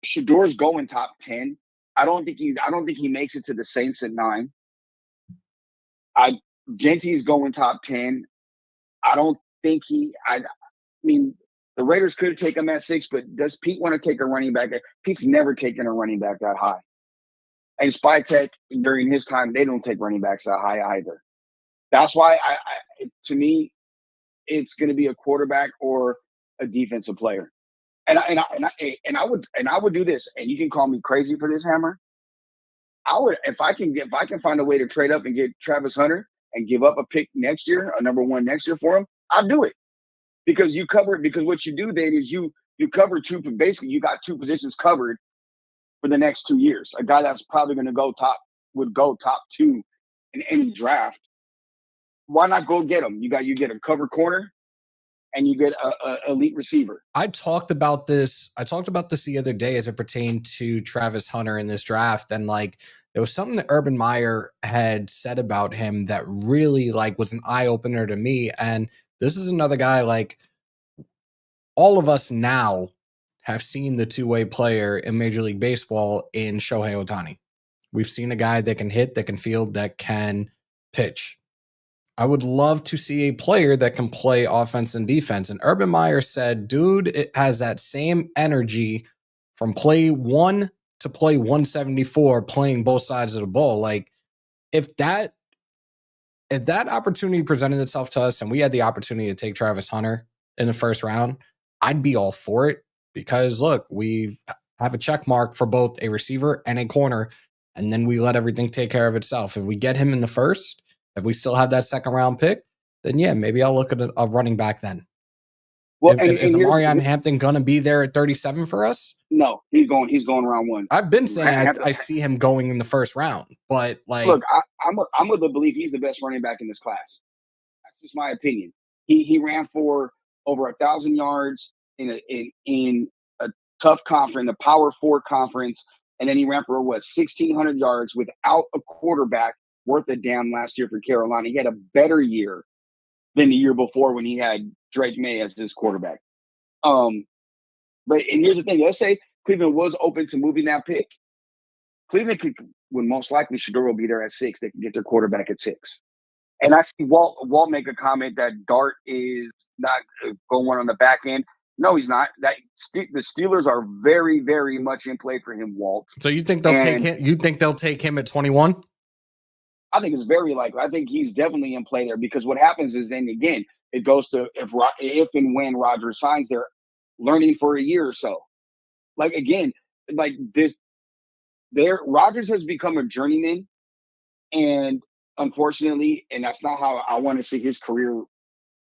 S4: Shador's going top 10. I don't think he makes it to the Saints at 9. Genty's going top 10. I don't think I mean, the Raiders could take him at 6, but does Pete want to take a running back? Pete's never taken a running back that high. And Spytech, during his time, they don't take running backs that high either. That's why, to me, it's going to be a quarterback or a defensive player. And I would do this. And you can call me crazy for this, Hammer. I would, if I can find a way to trade up and get Travis Hunter and give up a pick next year, a number 1 next year for him, I'll do it. Because what you do then is you cover basically you got 2 positions covered for the next 2 years. A guy that's probably going to would go top 2 in any draft. Why not go get him? You get a cover corner and you get a elite receiver.
S1: I talked about this the other day as it pertained to Travis Hunter in this draft. And like, there was something that Urban Meyer had said about him that really like was an eye opener to me. And this is another guy, like, all of us now have seen the two-way player in Major League Baseball in Shohei Ohtani. We've seen a guy that can hit, that can field, that can pitch. I would love to see a player that can play offense and defense. And Urban Meyer said, dude, it has that same energy from play 1 to play 174, playing both sides of the ball. Like, if that opportunity presented itself to us and we had the opportunity to take Travis Hunter in the first round, I'd be all for it, because look, we have a check mark for both a receiver and a corner, and then we let everything take care of itself. If we get him in the first, if we still have that second round pick, then yeah, maybe I'll look at a running back then. Well, is Amarion Hampton going to be there at 37 for us?
S4: No, he's going round 1.
S1: I've been saying I see him going in the first round, but like,
S4: look, I'm of the belief he's the best running back in this class. That's just my opinion. He ran for over 1,000 yards in a tough conference, a Power 4 conference, and then he ran for 1,600 yards without a quarterback worth a damn last year for Carolina. He had a better year than the year before when he had Drake May as his quarterback. And here's the thing: let's say Cleveland was open to moving that pick. Cleveland would most likely Shador will be there at 6. They can get their quarterback at 6. And I see Walt make a comment that Dart is not going on the back end. No, he's not. The Steelers are very, very much in play for him, Walt.
S1: So you think they'll take him? You think they'll take him at 21?
S4: I think it's very likely. I think he's definitely in play there, because what happens is then again it goes to if and when Rodgers signs, they're learning for a year or so. Like again, like this, Rodgers has become a journeyman, and unfortunately, and that's not how I want to see his career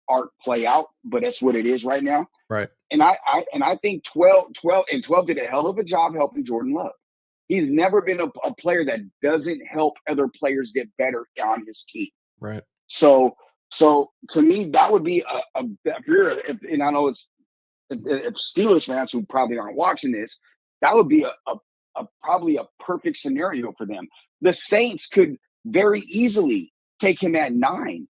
S4: arc play out, but that's what it is right now.
S1: Right.
S4: And I think 12 did a hell of a job helping Jordan Love. He's never been a player that doesn't help other players get better on his team.
S1: Right.
S4: So to me, that would be and I know if Steelers fans who probably aren't watching this, that would be probably a perfect scenario for them. The Saints could very easily take him at 9.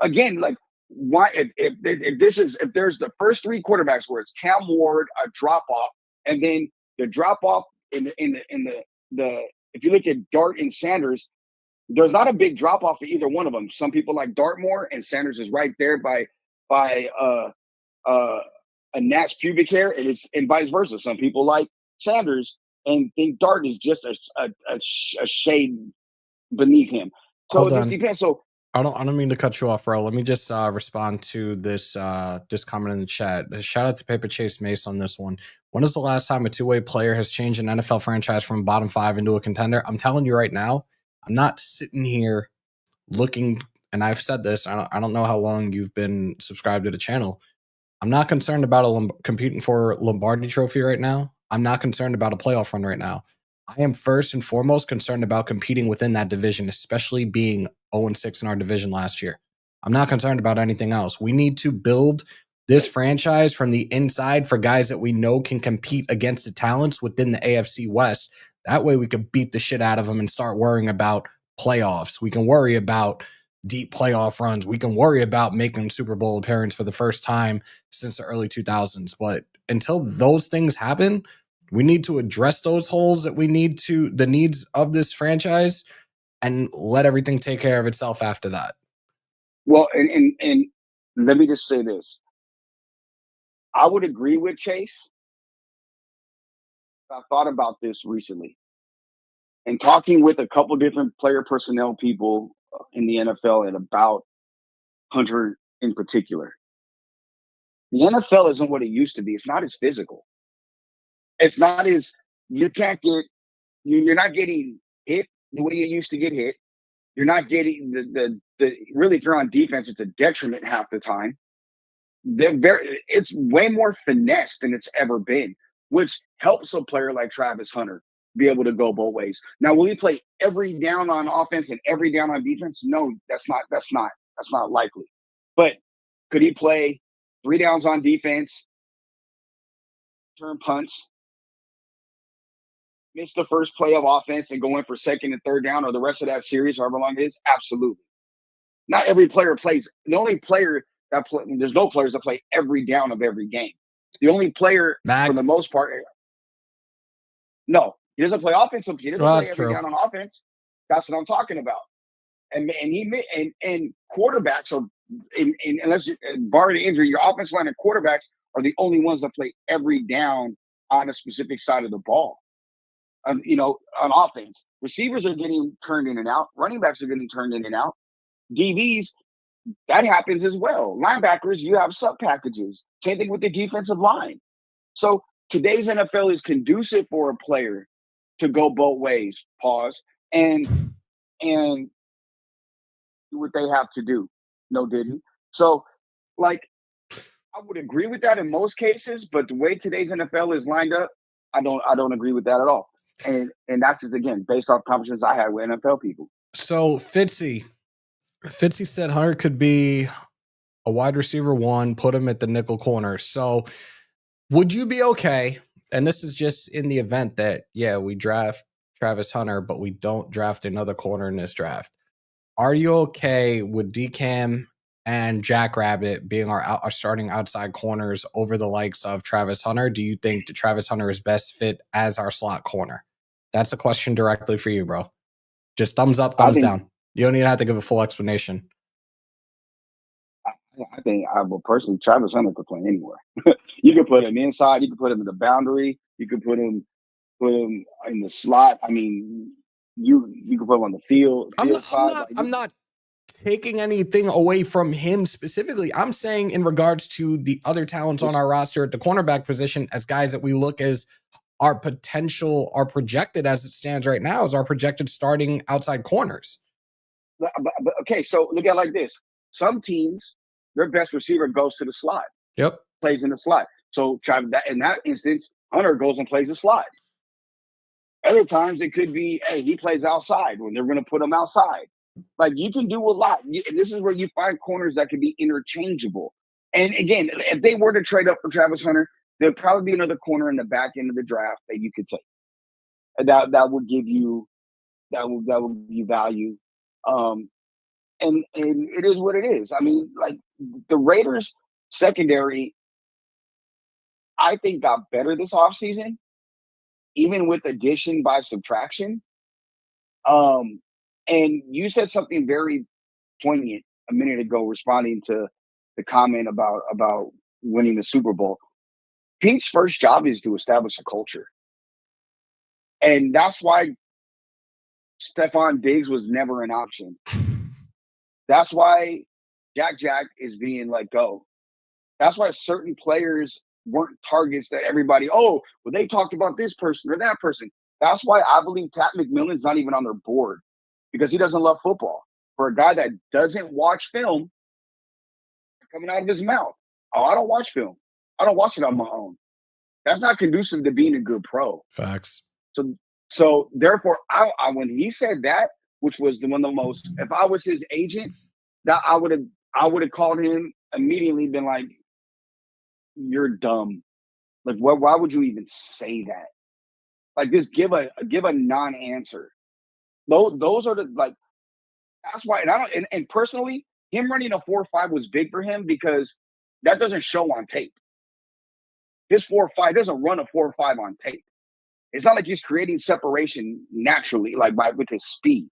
S4: Again, like, why if there's the first 3 quarterbacks where it's Cam Ward, a drop off, and then the drop off in the if you look at Dart and Sanders, there's not a big drop off for either one of them. Some people like Dart more, and Sanders is right there by a gnat's pubic hair, and vice versa. Some people like Sanders and think Dart is just a shade beneath him. So it just depends. So
S1: I don't mean to cut you off, bro. Let me just respond to this comment in the chat. Shout out to Paper Chase Mace on this one. When is the last time a two-way player has changed an NFL franchise from bottom 5 into a contender? I'm telling you right now, I'm not sitting here looking, and I've said this, I don't know how long you've been subscribed to the channel. I'm not concerned about competing for a Lombardi trophy right now. I'm not concerned about a playoff run right now. I am first and foremost concerned about competing within that division, especially being 0-6 in our division last year. I'm not concerned about anything else. We need to build this franchise from the inside for guys that we know can compete against the talents within the AFC West. That way we can beat the shit out of them and start worrying about playoffs. We can worry about deep playoff runs. We can worry about making Super Bowl appearance for the first time since the early 2000s. But until those things happen, we need to address those holes that we need to, the needs of this franchise, and let everything take care of itself after that.
S4: Well, and let me just say this. I would agree with Chase. I thought about this recently and talking with a couple different player personnel people in the NFL and about Hunter in particular. The NFL isn't what it used to be. It's not as physical. It's not as, you can't get, you're not getting hit the way you used to get hit. You're not getting the really, if you're on defense, it's a detriment half the time. It's way more finesse than it's ever been, which helps a player like Travis Hunter be able to go both ways. Now, will he play every down on offense and every down on defense? No, that's not likely. But could he play 3 downs on defense, turn punts, miss the first play of offense and go in for second and third down or the rest of that series, however long it is? Absolutely. Not every player plays. The only player that there's no players that play every down of every game. The only player, for the most part, no, he doesn't play offensive. He doesn't play every down on offense. That's what I'm talking about. And quarterbacks are, unless barring injury, your offensive line and quarterbacks are the only ones that play every down on a specific side of the ball. On offense, receivers are getting turned in and out. Running backs are getting turned in and out. DBs, that happens as well. Linebackers, you have sub packages. Same thing with the defensive line. So today's NFL is conducive for a player to go both ways. Pause and do what they have to do. No didn't. So, I would agree with that in most cases, but the way today's NFL is lined up, I don't agree with that at all. And that's just, again, based off conversations I had with NFL people.
S1: So Fitzy said Hunter could be a wide receiver 1, put him at the nickel corner. So would you be okay? And this is just in the event that, we draft Travis Hunter, but we don't draft another corner in this draft. Are you okay with DCam and Jackrabbit being our starting outside corners over the likes of Travis Hunter? Do you think that Travis Hunter is best fit as our slot corner? That's a question directly for you, bro. Just thumbs up, thumbs down. You don't even have to give a full explanation.
S4: I think I will personally, Travis Hunter could play anywhere. You could put him inside. You could put him in the boundary. You could put him in the slot. I mean, you could put him on the field.
S1: I'm not taking anything away from him specifically. I'm saying in regards to the other talents on our roster at the cornerback position as guys that we look as our projected as it stands right now as our projected starting outside corners.
S4: But okay, so look at it like this. Some teams, their best receiver goes to the slot.
S1: Yep.
S4: Plays in the slot. So in that instance, Hunter goes and plays the slot. Other times it could be, hey, he plays outside when they're going to put him outside. You can do a lot. This is where you find corners that can be interchangeable. And again, if they were to trade up for Travis Hunter, there'd probably be another corner in the back end of the draft that you could take. That would give you value. And it is what it is. I mean, the Raiders secondary, I think got better this offseason, even with addition by subtraction. And you said something very poignant a minute ago, responding to the comment about winning the Super Bowl. Pete's first job is to establish a culture. And that's why Stephon Diggs was never an option. That's why Jack is being let go. That's why certain players weren't targets that everybody, they talked about this person or that person. That's why I believe Pat McMillan's not even on their board, because he doesn't love football. For a guy that doesn't watch film, coming out of his mouth, I don't watch film. I don't watch it on my own. That's not conducive to being a good pro.
S1: Facts.
S4: So therefore, I when he said that, which was one of the most, if I was his agent, that I would have called him immediately, been like, you're dumb. Why would you even say that? Just give a non-answer. Those are That's why, and I don't. And personally, him running a 4.5 was big for him because that doesn't show on tape. His 4.5 doesn't run a 4.5 on tape. It's not like he's creating separation naturally, like with his speed.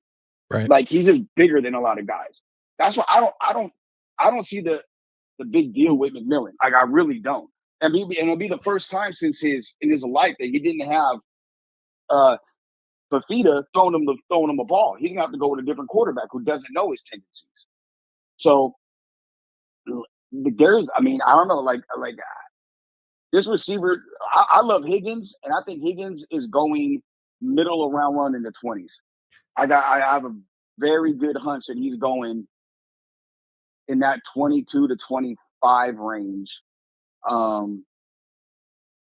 S1: Right.
S4: Like he's just bigger than a lot of guys. That's why I don't see the big deal with McMillan. Like I really don't. And it'll be the first time in his life that he didn't have Fafita throwing him a ball. He's gonna have to go with a different quarterback who doesn't know his tendencies. So there's, I mean, I don't know, like this receiver. I love Higgins, and I think Higgins is going middle of round one in the 20s. I have a very good hunch that he's going in that 22 to 25 range, 22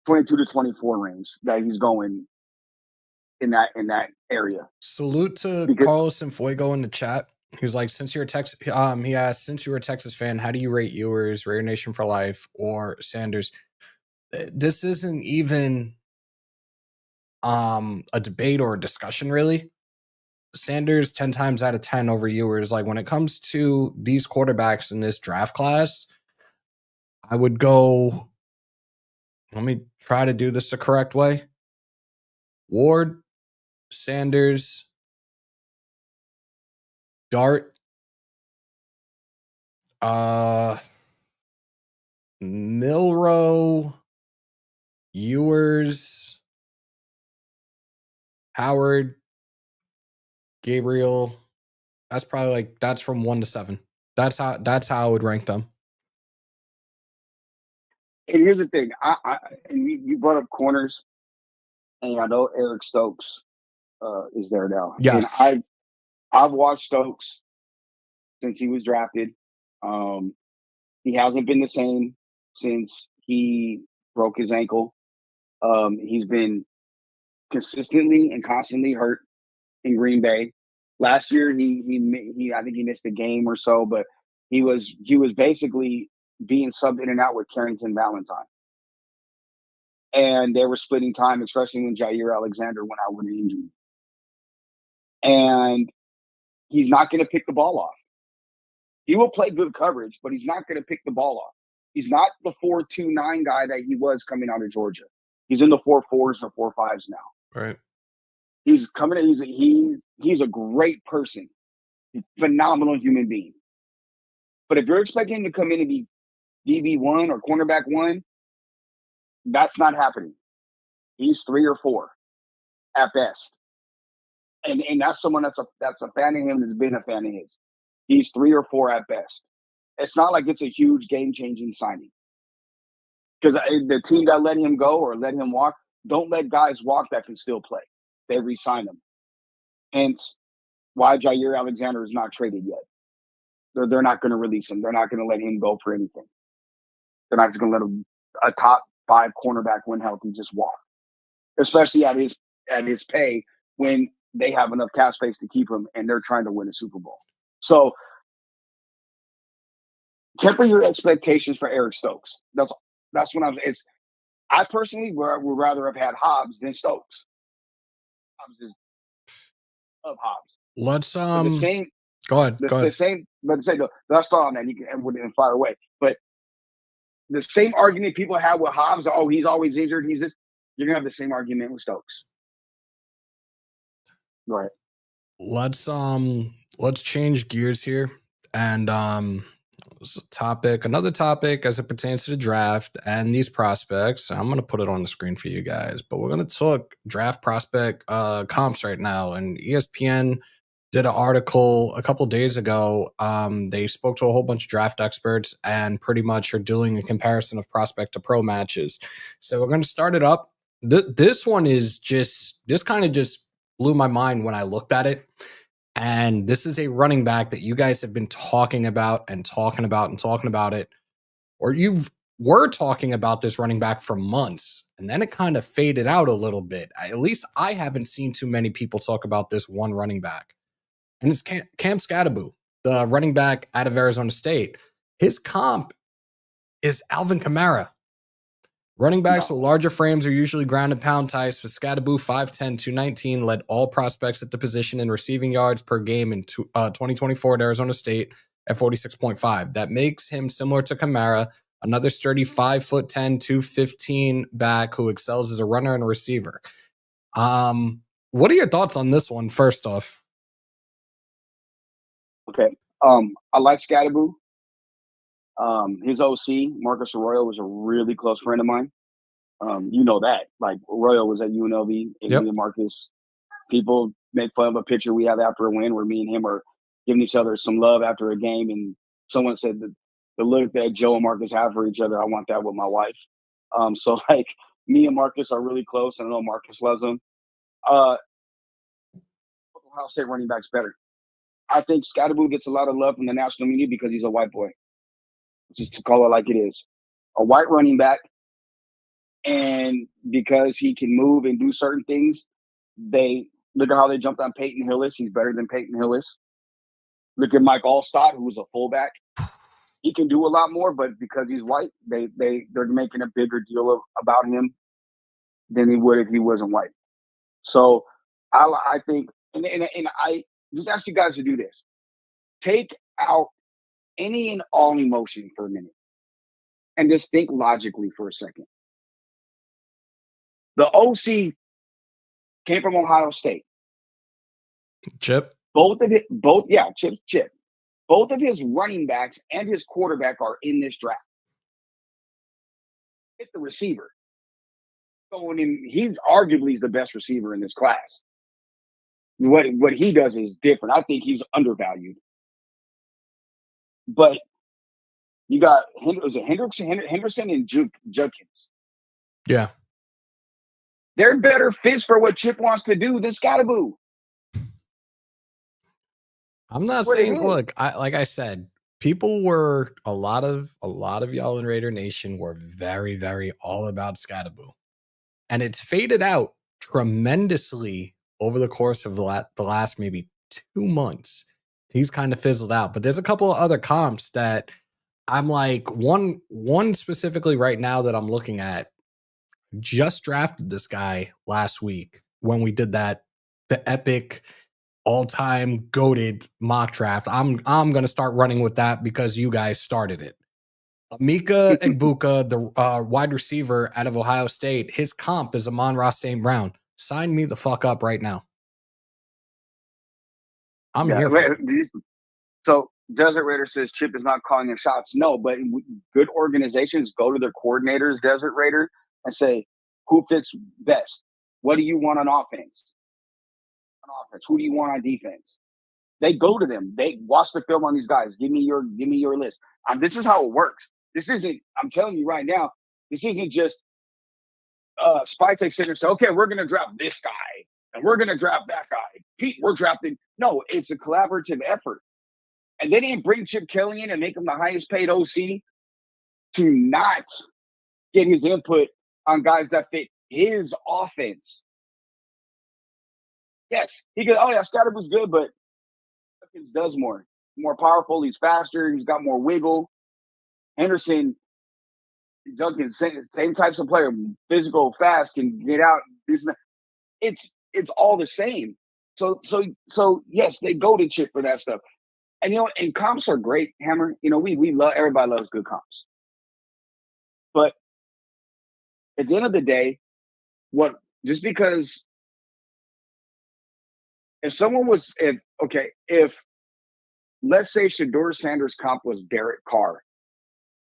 S4: to 24 range that he's going in that area.
S1: Salute to Carlos and Fuego in the chat. He's like, since you're a he asked, since you're a Texas fan, how do you rate Ewers, Raider Nation for life, or Sanders? This isn't even a debate or a discussion, really. Sanders 10 times out of 10 over Ewers. Like when it comes to these quarterbacks in this draft class, I would go, let me try to do this the correct way. Ward, Sanders, Dart, Milrow, Ewers, Howard, Gabriel. That's probably that's from 1 to 7. That's how I would rank them.
S4: And here's the thing, and you brought up corners, and I know Eric Stokes is there now.
S1: Yes,
S4: and I've watched Stokes since he was drafted. He hasn't been the same since he broke his ankle. He's been consistently and constantly hurt in Green Bay. Last year, he I think he missed a game or so, but he was basically being subbed in and out with Carrington Valentine. And they were splitting time, especially when Jair Alexander went out with an injury. And he's not going to pick the ball off. He will play good coverage, but he's not going to pick the ball off. He's not the 4.29 guy that he was coming out of Georgia. He's in the 4.4s or 4.5s now.
S1: Right.
S4: He's coming in. He's a great person, phenomenal human being. But if you're expecting him to come in and be DB1 or cornerback 1, that's not happening. He's 3 or 4 at best. And that's someone that's a fan of him, that's been a fan of his. He's 3 or 4 at best. It's not like it's a huge game-changing signing. Because the team that let him go or let him walk, don't let guys walk that can still play. They re-sign him. Hence why Jair Alexander is not traded yet. They're not going to release him. They're not going to let him go for anything. They're not just going to let a top 5 cornerback when healthy just walk. Especially at his pay when they have enough cap space to keep him and they're trying to win a Super Bowl. So temper your expectations for Eric Stokes. That's what I personally would rather have had Hobbs than Stokes. Hobbs is of Hobbs.
S1: Let's
S4: the same.
S1: Go ahead.
S4: The same. But say let's start on that. You can and fire away. But the same argument people have with Hobbs. Oh, he's always injured. He's this. You're gonna have the same argument with Stokes. Go ahead.
S1: Let's change gears here and another topic as it pertains to the draft and these prospects. I'm going to put it on the screen for you guys, but we're going to talk draft prospect comps right now. And ESPN did an article a couple days ago. They spoke to a whole bunch of draft experts and pretty much are doing a comparison of prospect to pro matches. So we're going to start it up. This one is this kind of just blew my mind when I looked at it. And this is a running back that you guys have been talking about it, or you were talking about this running back for months, and then it kind of faded out a little bit. At least I haven't seen too many people talk about this one running back, and it's Cam Skattebo, the running back out of Arizona State. His comp is Alvin Kamara. Running backs with larger frames are usually ground and pound types, but Scadaboo 5'10", 219 led all prospects at the position in receiving yards per game in 2024 at Arizona State at 46.5. That makes him similar to Kamara, another sturdy 5'10", 215 back who excels as a runner and a receiver. What are your thoughts on this one, first off?
S4: Okay. I like Scadaboo. His OC, Marcus Arroyo, was a really close friend of mine. You know that. Like, Arroyo was at UNLV, and me and Marcus, people make fun of a picture we have after a win where me and him are giving each other some love after a game, and someone said that the look that Joe and Marcus have for each other, I want that with my wife. So, like, me and Marcus are really close, and I know Marcus loves him. Ohio State running back's better. I think Scadaboo gets a lot of love from the national media because he's a white boy. Just to call it like it is. A white running back, and because he can move and do certain things, they look at how they jumped on Peyton Hillis. He's better than Peyton Hillis. Look at Mike Allstott, who's a fullback. He can do a lot more, but because he's white, they're making a bigger deal about him than he would if he wasn't white. So I think, and I just ask you guys to do this. Take out any and all emotion for a minute and just think logically for a second. The OC came from Ohio State.
S1: Chip?
S4: Chip. Both of his running backs and his quarterback are in this draft. Hit the receiver. Going in, he arguably is the best receiver in this class. What he does is different. I think he's undervalued. But you got Henderson and Judkins.
S1: Yeah.
S4: They're better fits for what Chip wants to do than Scadaboo.
S1: I'm not saying, look, like I said, people were, a lot of y'all in Raider Nation were very, very all about Scadaboo. And it's faded out tremendously over the course of the last maybe 2 months. He's kind of fizzled out. But there's a couple of other comps that I'm like, one specifically right now that I'm looking at, just drafted this guy last week when we did the epic all-time goated mock draft. I'm going to start running with that because you guys started it. Emeka Egbuka, the wide receiver out of Ohio State, his comp is Amon-Ra St. Brown. Sign me the fuck up right now. I'm here for it.
S4: So Desert Raider says Chip is not calling the shots. No, but good organizations go to their coordinators, Desert Raider, and say, who fits best? What do you want on offense? Who do you want on defense? They go to them. They watch the film on these guys. Give me your list. This is how it works. This isn't, I'm telling you right now, this isn't just Spy takes it and say, okay, we're going to draft this guy and we're going to draft that guy. Pete, we're drafting. No, it's a collaborative effort. And they didn't bring Chip Kelly in and make him the highest paid OC to not get his input on guys that fit his offense. Yes, he could, Scadaboo's good, but Judkins does more powerful. He's faster. He's got more wiggle. Henderson, Judkins, same types of player, physical, fast, can get out. It's all the same. So yes, they go to Chip for that stuff. And and comps are great, Hammer. We love, everybody loves good comps. But at the end of the day, just because if let's say Shedeur Sanders' comp was Derek Carr,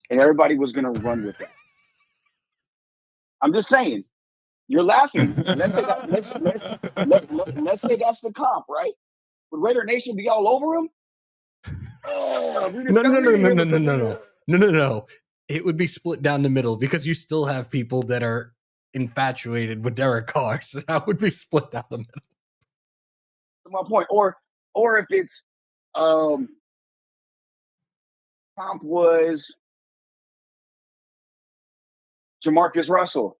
S4: and everybody was going to run with that. I'm just saying, you're laughing. Let's say that's the comp, right? Would Raider Nation be all over him?
S1: No. It would be split down the middle because you still have people that are infatuated with Derek Carr. So that would be split down the middle.
S4: That's my point. Or if it's comp was Jamarcus Russell.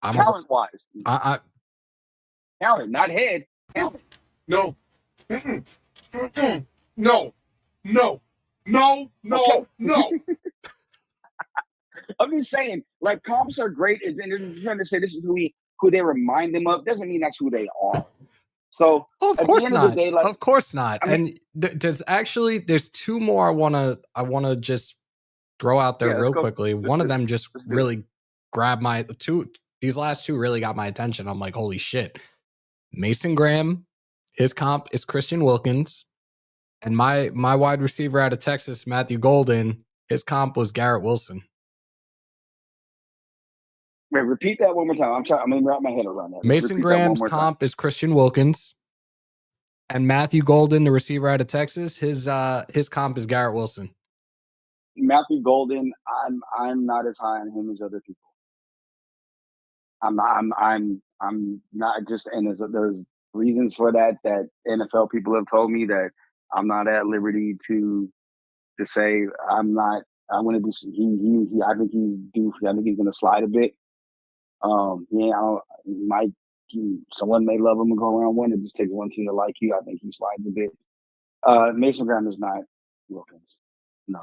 S4: Talent-wise. Talent, not head. Talent.
S5: No. No.
S4: Okay. I'm just saying, like, comps are great, and they're trying to say this is who they remind them of. Doesn't mean that's who they are. So
S1: of
S4: at
S1: course
S4: the end
S1: not.
S4: of the day, like,
S1: of course not.
S4: I mean,
S1: And there's two more I wanna just throw out there real quickly. One of them just really grabbed these last two really got my attention. I'm like, holy shit. Mason Graham, his comp is Christian Wilkins. And my wide receiver out of Texas, Matthew Golden, his comp was Garrett Wilson.
S4: Wait, repeat that one more time. I'm going to wrap my head around that.
S1: Mason Graham's comp is Christian Wilkins. And Matthew Golden, the receiver out of Texas, his comp is Garrett Wilson.
S4: Matthew Golden, I'm not as high on him as other people. I'm not just, and there's reasons for that NFL people have told me that I'm not at liberty to say I'm not. I want to do. He I think he's due. I think he's going to slide a bit. Someone may love him and go around one. It just takes one team to like you. I think he slides a bit. Mason Graham is not Wilkins. No.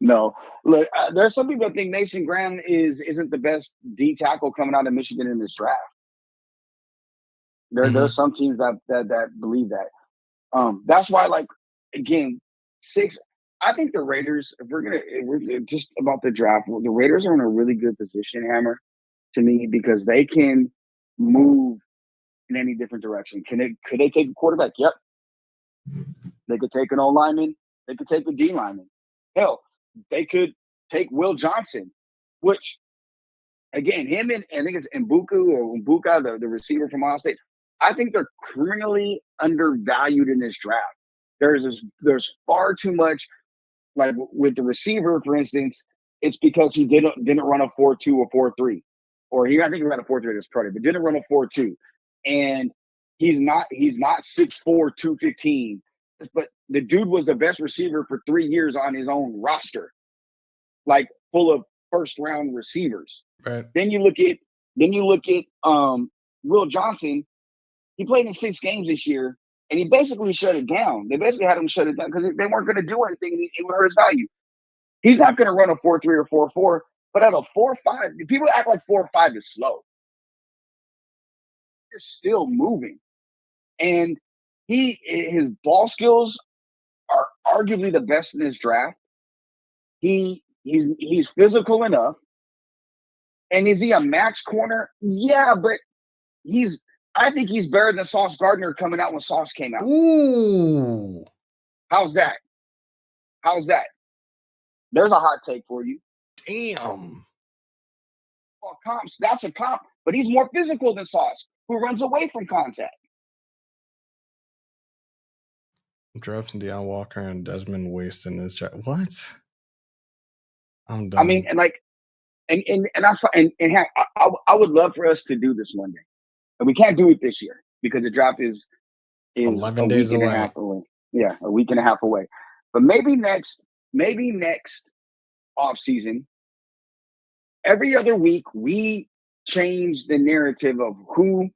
S4: No. Look, there's some people that think Mason Graham isn't the best D tackle coming out of Michigan in this draft. There's some teams that believe that. That's why, like, again, 6. I think the Raiders, if we're just about the draft, the Raiders are in a really good position, Hammer, to me, because they can move in any different direction. Could they take a quarterback? Yep. They could take an O-lineman. They could take a D-lineman. Hell, they could take Will Johnson, which, again, him and I think it's Mbuka, the receiver from Ohio State. I think they're criminally undervalued in this draft. There's far too much. Like with the receiver, for instance, it's because he didn't run a 4.2 or 4.3, or I think he ran a 4.3 this product, but didn't run a 4.2, and he's not 6'4", 215, but the dude was the best receiver for 3 years on his own roster, like full of first round receivers.
S1: Right.
S4: Then you look at Will Johnson. He played in 6 games this year. And he basically shut it down. They basically had him shut it down because they weren't going to do anything. It would hurt his value. He's not going to run a 4.3 or 4.4, but at a 4.5, people act like 4.5 is slow. They're still moving. And his ball skills are arguably the best in this draft. He's physical enough. And is he a max corner? Yeah, but I think he's better than Sauce Gardner coming out when Sauce came out.
S1: Ooh.
S4: How's that? There's a hot take for you.
S1: Damn.
S4: Well, comps, that's a comp, but he's more physical than Sauce, who runs away from contact.
S1: I'm drafting Deion Walker and Desmond Waste in this draft. What? I'm done.
S4: I mean, and I would love for us to do this one day. And we can't do it this year because the draft is
S1: 11 days away.
S4: A half away. Yeah, a week and a half away. But maybe next off season, every other week we change the narrative of who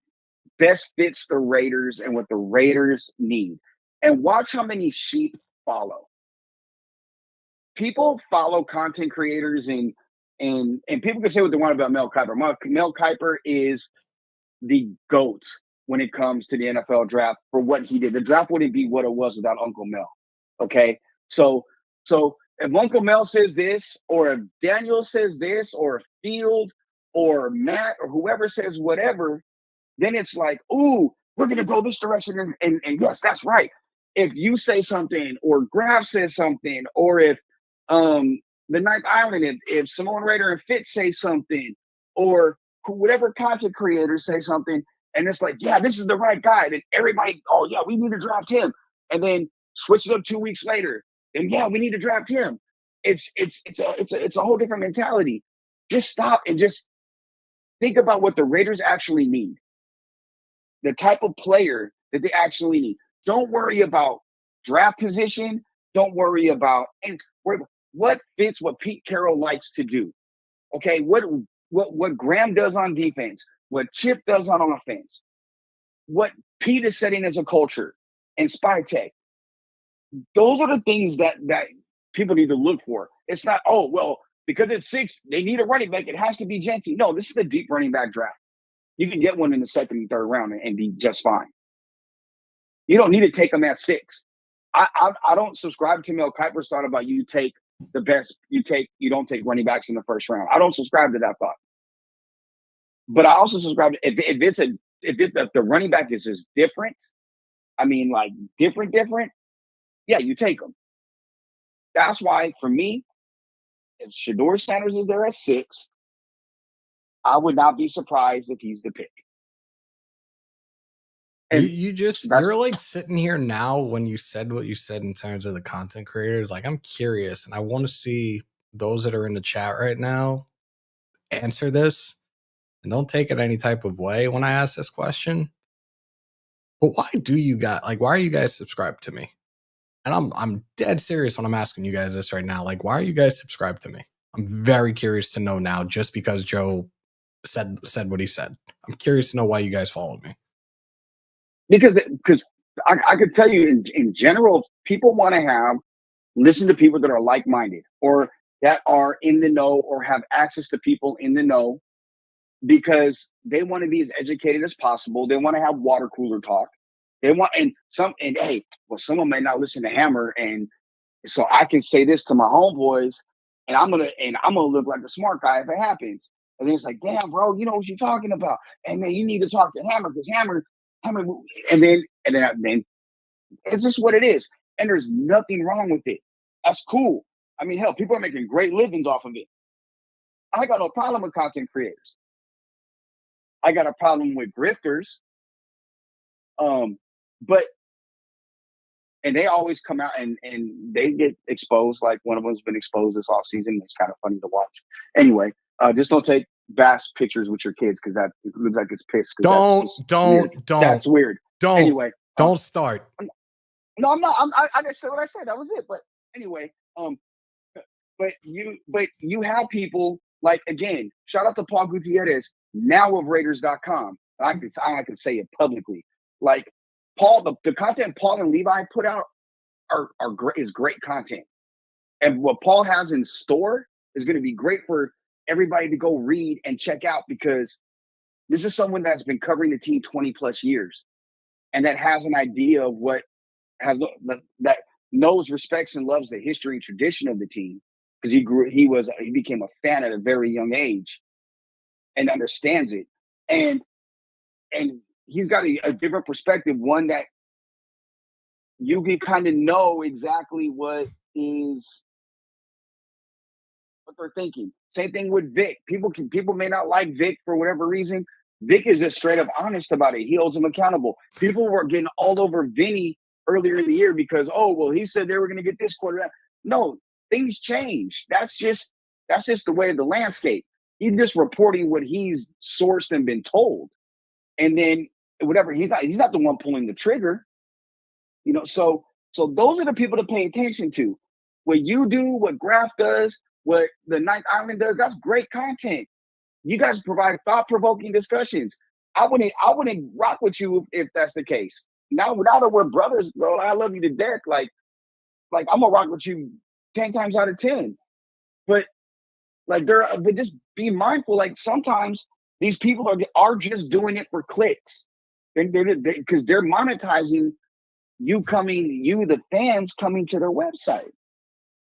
S4: best fits the Raiders and what the Raiders need, and watch how many sheep follow. People follow content creators and people can say what they want about Mel Kiper. Mel Kiper is the GOAT when it comes to the NFL draft for what he did. The draft wouldn't be what it was without Uncle Mel. Okay. So if Uncle Mel says this, or if Daniel says this, or if Field or Matt or whoever says whatever, then it's like, ooh, we're going to go this direction. And yes, that's right. If you say something, or Graf says something, or if the Ninth Island, if Simone Raider and Fitz say something, or whatever content creators say something, and it's like, yeah, this is the right guy. Then everybody, oh yeah, we need to draft him. And then switch it up 2 weeks later, and yeah, we need to draft him. It's a whole different mentality. Just stop and just think about what the Raiders actually need. The type of player that they actually need. Don't worry about draft position. Don't worry about what fits what Pete Carroll likes to do. Okay, what Graham does on defense, what Chip does on offense, what Pete is setting as a culture, and Spy Tech. Those are the things that people need to look for. It's not, oh, well, because it's 6, they need a running back. It has to be Genty. No, this is a deep running back draft. You can get one in the 2nd and 3rd round and be just fine. You don't need to take them at 6. I don't subscribe to Mel Kiper's thought about you take the best. You don't take running backs in the 1st round. I don't subscribe to that thought. But I also subscribe to if the running back is just different. I mean, like different. Yeah, you take them. That's why for me, if Shedeur Sanders is there at 6, I would not be surprised if he's the pick.
S1: And you're like sitting here now when you said what you said in terms of the content creators. Like, I'm curious and I want to see those that are in the chat right now answer this, and don't take it any type of way when I ask this question. But why are you guys subscribed to me? And I'm dead serious when I'm asking you guys this right now. Like, why are you guys subscribed to me? I'm very curious to know now, just because Joe said what he said. I'm curious to know why you guys followed me.
S4: Because I could tell you in general, people want to listen to people that are like-minded or that are in the know or have access to people in the know, because they want to be as educated as possible. They want to have water cooler talk. Someone may not listen to Hammer, and so I can say this to my homeboys, and I'm gonna look like a smart guy if it happens. And then it's like, damn, bro, you know what you're talking about. And man, you need to talk to Hammer because Hammer, and then it's just what it is. And there's nothing wrong with it. That's cool. I mean, hell, people are making great livings off of it. I got no problem with content creators. I got a problem with grifters. And they always come out and they get exposed. Like one of them's been exposed this offseason. It's kind of funny to watch. Anyway, just don't take vast pictures with your kids because that looks like it's pissed.
S1: Don't.
S4: That's weird.
S1: Don't.
S4: Anyway,
S1: don't start.
S4: No, I'm not. I just said what I said. That was it. But anyway, but you have people like, again, shout out to Paul Gutierrez, now of Raiders.com. I can say it publicly. Like Paul, the content Paul and Levi put out is great content, and what Paul has in store is going to be great for everybody to go read and check out, because this is someone that's been covering the team 20 plus years, and that has an idea of that knows, respects, and loves the history and tradition of the team, because he became a fan at a very young age and understands it, and he's got a different perspective, one that you can kind of know exactly what they're thinking. Same thing with Vic. People may not like Vic for whatever reason. Vic is just straight up honest about it. He holds them accountable. People were getting all over Vinny earlier in the year because, he said they were going to get this quarterback. No, things change. That's just the way of the landscape. He's just reporting what he's sourced and been told. And then whatever, he's not the one pulling the trigger. So those are the people to pay attention to. What you do, what Graf does, what the Ninth Island does, that's great content. You guys provide thought-provoking discussions. I wouldn't rock with you if that's the case. Now that we're brothers, bro, I love you to death. Like I'm gonna rock with you 10 times out of 10. But but just be mindful. Like sometimes these people are just doing it for clicks, because they're monetizing you, the fans, coming to their website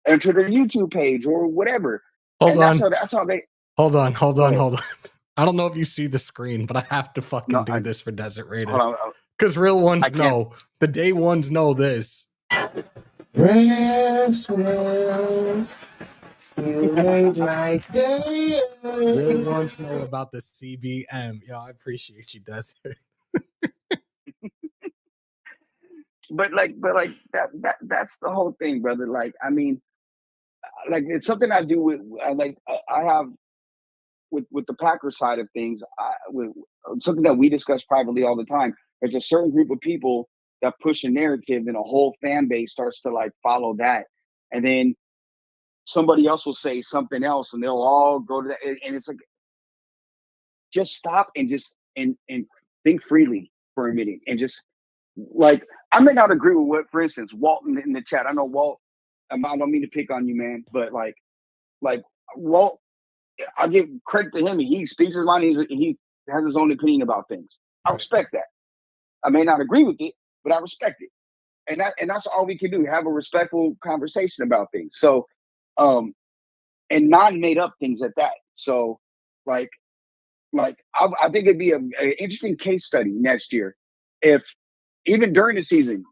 S4: and to their YouTube page or whatever.
S1: Hold on.
S4: That's how they.
S1: Hold on. I don't know if you see the screen, but I have to fucking do this for Desert Raider. Because real ones know. The day ones know this. Rest, you made my day. Real ones know about the CBM. Yo, I appreciate you, Desert.
S4: But that's the whole thing, brother. Like, I mean, like it's something I do I have with the Packers side of things, with something that we discuss privately all the time. There's a certain group of people that push a narrative, and a whole fan base starts to like follow that, and then somebody else will say something else, and they'll all go to that, and it's like, just stop and just and think freely for a minute, and just like, I may not agree with what, for instance, Walton in the chat. I know Walt I don't mean to pick on you, man, but well, I give credit to him. He speaks his mind. He has his own opinion about things. I respect that. I may not agree with it, but I respect it. And that's all we can do. Have a respectful conversation about things. So, and non-made up things at that. So, I think it'd be an interesting case study next year if even during the season,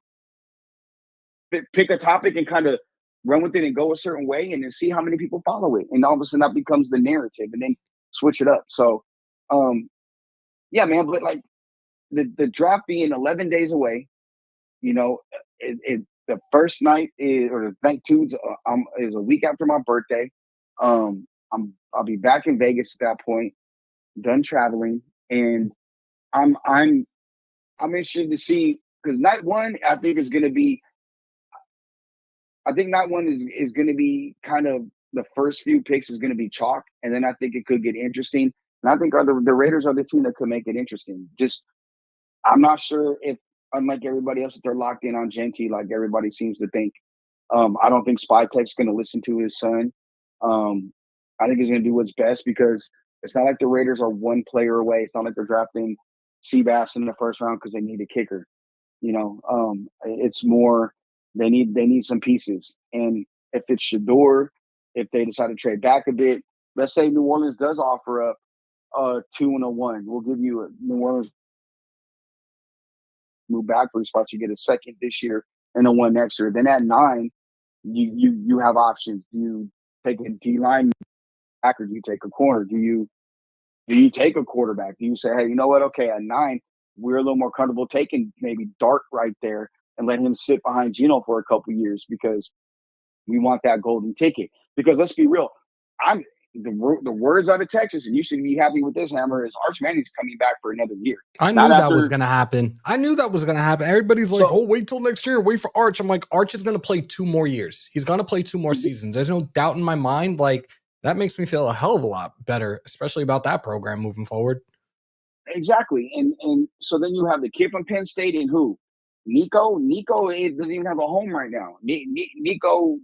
S4: pick a topic and kind of run with it and go a certain way and then see how many people follow it. And all of a sudden that becomes the narrative and then switch it up. So, yeah, man, but the draft being 11 days away, the first night or the night two is a week after my birthday. I'll be back in Vegas at that point, done traveling, and I'm interested to see because night one I think is going to be. I think night one is going to be kind of the first few picks is going to be chalk, and then I think it could get interesting. And I think the Raiders are the team that could make it interesting. Just I'm not sure if, unlike everybody else, that they're locked in on Genty like everybody seems to think. I don't think Spytek's going to listen to his son. I think he's going to do what's best because it's not like the Raiders are one player away. It's not like they're drafting Seabass in the first round because they need a kicker. It's more they need some pieces. And if it's Shador, if they decide to trade back a bit, let's say New Orleans does offer up a 2 and a 1, we'll give you a New Orleans move back for the spot. You get a second this year and a 1 next year. Then at 9, you have options. Do you take a D line back or do you take a corner? Do you take a quarterback? Do you say, hey, you know what? Okay, at 9, we're a little more comfortable taking maybe Dart right there and let him sit behind Geno for a couple years because we want that golden ticket. Because let's be real, the words out of Texas, and you should be happy with this, Hammer, is Arch Manning's coming back for another year.
S1: I knew that was going to happen. Everybody's like, oh, wait till next year. Wait for Arch. I'm like, Arch is going to play 2 more years. He's going to play 2 more seasons. There's no doubt in my mind. That makes me feel a hell of a lot better, especially about that program moving forward.
S4: Exactly. And so then you have the kid from Penn State and who? Nico doesn't even have a home right now. Nico,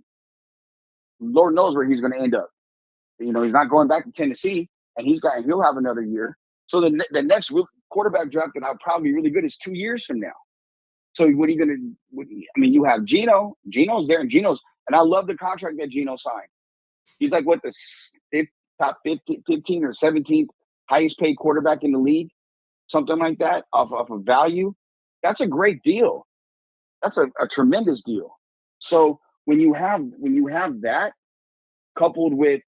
S4: Lord knows where he's going to end up. He's not going back to Tennessee, and he'll have another year. So the next quarterback draft that I'll probably be really good is 2 years from now. So what are you going to? You have Geno. Geno's there, and I love the contract that Geno signed. He's like the top 15 or 17th highest paid quarterback in the league, something like that, off of value. That's a great deal. That's a tremendous deal. So when you have that coupled with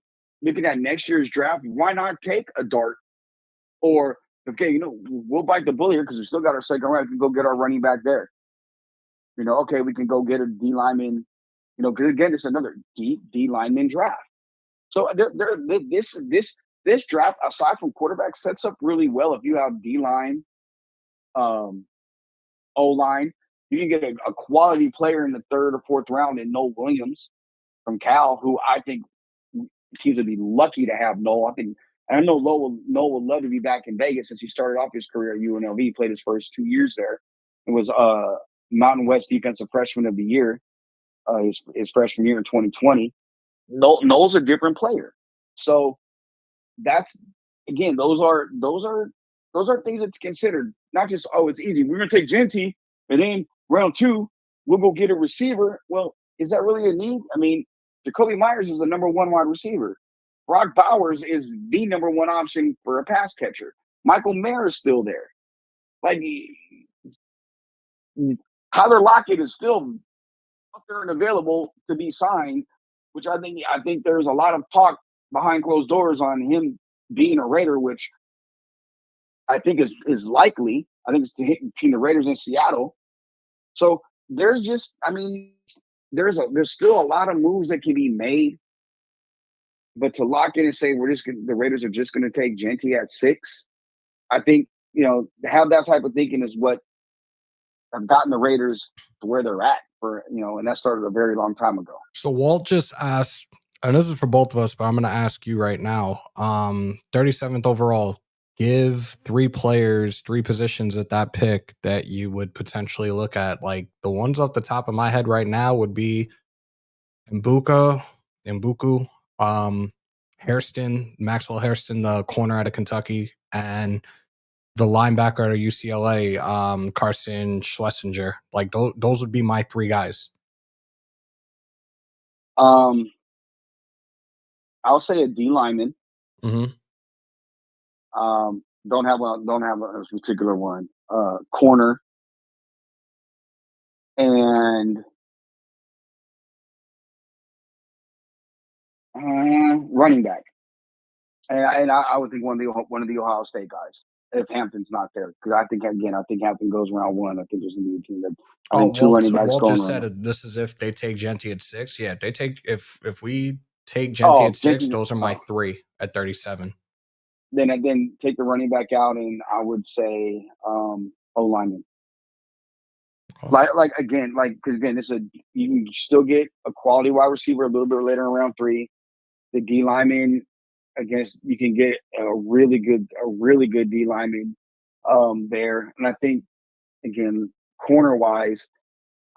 S4: looking at next year's draft, why not take a Dart? Or, okay, we'll bite the bullet here because we still got our second round. We can go get our running back there. Okay, we can go get a D lineman. Because again, it's another D lineman draft. So this draft, aside from quarterback, sets up really well if you have D line, O line. You can get a quality player in the 3rd or 4th round in Noel Williams from Cal, who I think teams would be lucky to have Noel. I know Noel would love to be back in Vegas since he started off his career at UNLV. He played his first 2 years there. It was Mountain West Defensive Freshman of the Year, his freshman year in 2020. Noel's a different player. So that's, again, those are things that's considered. Not just, oh, it's easy. We're going to take Genty, and then round 2, we'll go get a receiver. Well, is that really a need? Jacoby Myers is the number 1 wide receiver. Brock Bowers is the number 1 option for a pass catcher. Michael Mayer is still there. Tyler Lockett is still out there and available to be signed, which I think there's a lot of talk behind closed doors on him being a Raider, which I think is likely. I think it's between the Raiders and Seattle. So there's still a lot of moves that can be made. But to lock in and say the Raiders are just going to take Genty at 6, I think, to have that type of thinking is what have gotten the Raiders to where they're at and that started a very long time ago.
S1: So Walt just asked, and this is for both of us, but I'm going to ask you right now, 37th overall, give 3 players, 3 positions at that pick that you would potentially look at. The ones off the top of my head right now would be, Mbuku, Hairston, Maxwell Hairston, the corner out of Kentucky, and the linebacker at UCLA, Carson Schlesinger. Like those would be my three guys.
S4: I'll say a D lineman.
S1: Mm-hmm.
S4: Don't have a particular one. Corner and running back. And I would think one of the Ohio State guys if Hampton's not there, because I think Hampton goes round one. I think there's going to be a team that two running backs.
S1: Walt just said this is if they take Genty at 6. Yeah, they take if we take Genty at 6, those are my 3 at 37.
S4: Then take the running back out, and I would say O-lineman. Because you can still get a quality wide receiver a little bit later in round 3. The D lineman, you can get a really good D lineman there. And I think, again, corner wise,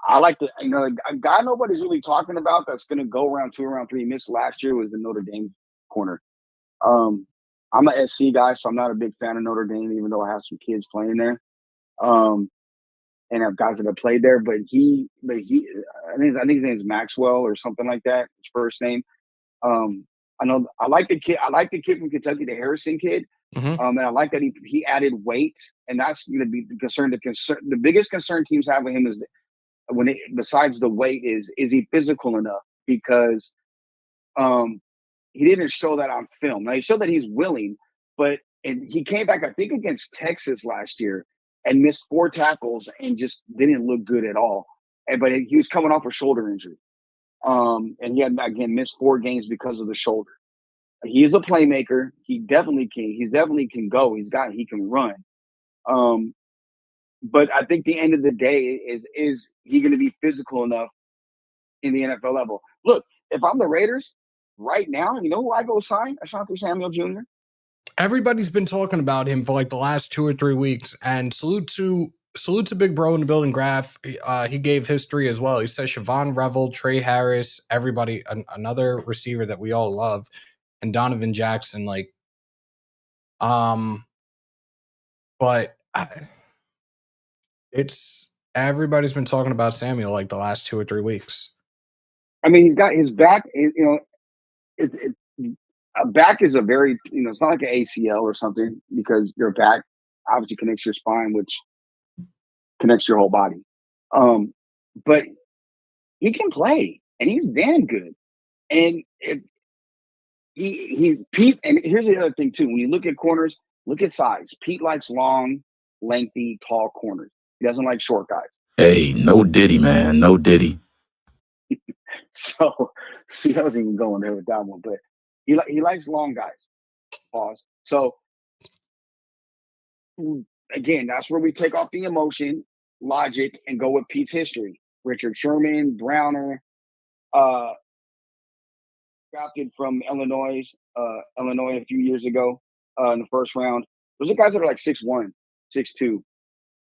S4: I like to, a guy nobody's really talking about that's going to go round 2 or round 3. Missed last year was the Notre Dame corner. I'm an SC guy, so I'm not a big fan of Notre Dame, even though I have some kids playing there. And have guys that have played there, but I think his name is Maxwell or something like that. His first name. I like the kid. I like the kid from Kentucky, the Harrison kid.
S1: Mm-hmm.
S4: And I like that he added weight, and that's going to be the concern. The biggest concern teams have with him is besides the weight is he physical enough? Because he didn't show that on film. Now he showed that he's willing, but he came back, I think, against Texas last year and missed 4 tackles and just didn't look good at all. But he was coming off a shoulder injury. And he had, again, missed 4 games because of the shoulder. He is a playmaker. He definitely can go. He can run. But I think the end of the day is he going to be physical enough in the NFL level? Look, if I'm the Raiders right now, you know who I go sign? Asante Samuel Jr.
S1: Everybody's been talking about him for like the last 2 or 3 weeks, and salute to Big Bro in the building, Graph. He gave history as well. He says Siobhan Revel, Trey Harris, everybody, another receiver that we all love, and Donovan Jackson. But everybody's been talking about Samuel like the last 2 or 3 weeks.
S4: I mean, he's got his back. A back is a very, it's not like an ACL or something, because your back obviously connects your spine, which connects your whole body. But he can play, and he's damn good. And Pete, and here's the other thing too. When you look at corners, look at size. Pete likes long, lengthy, tall corners. He doesn't like short guys.
S5: Hey, no Diddy, man, no Diddy.
S4: So, see, I wasn't even going there with that one, but he likes long guys. Pause. So, again, that's where we take off the emotion, logic, and go with Pete's history. Richard Sherman, Browner, drafted from Illinois a few years ago in the first round. Those are guys that are like 6'1", 6'2".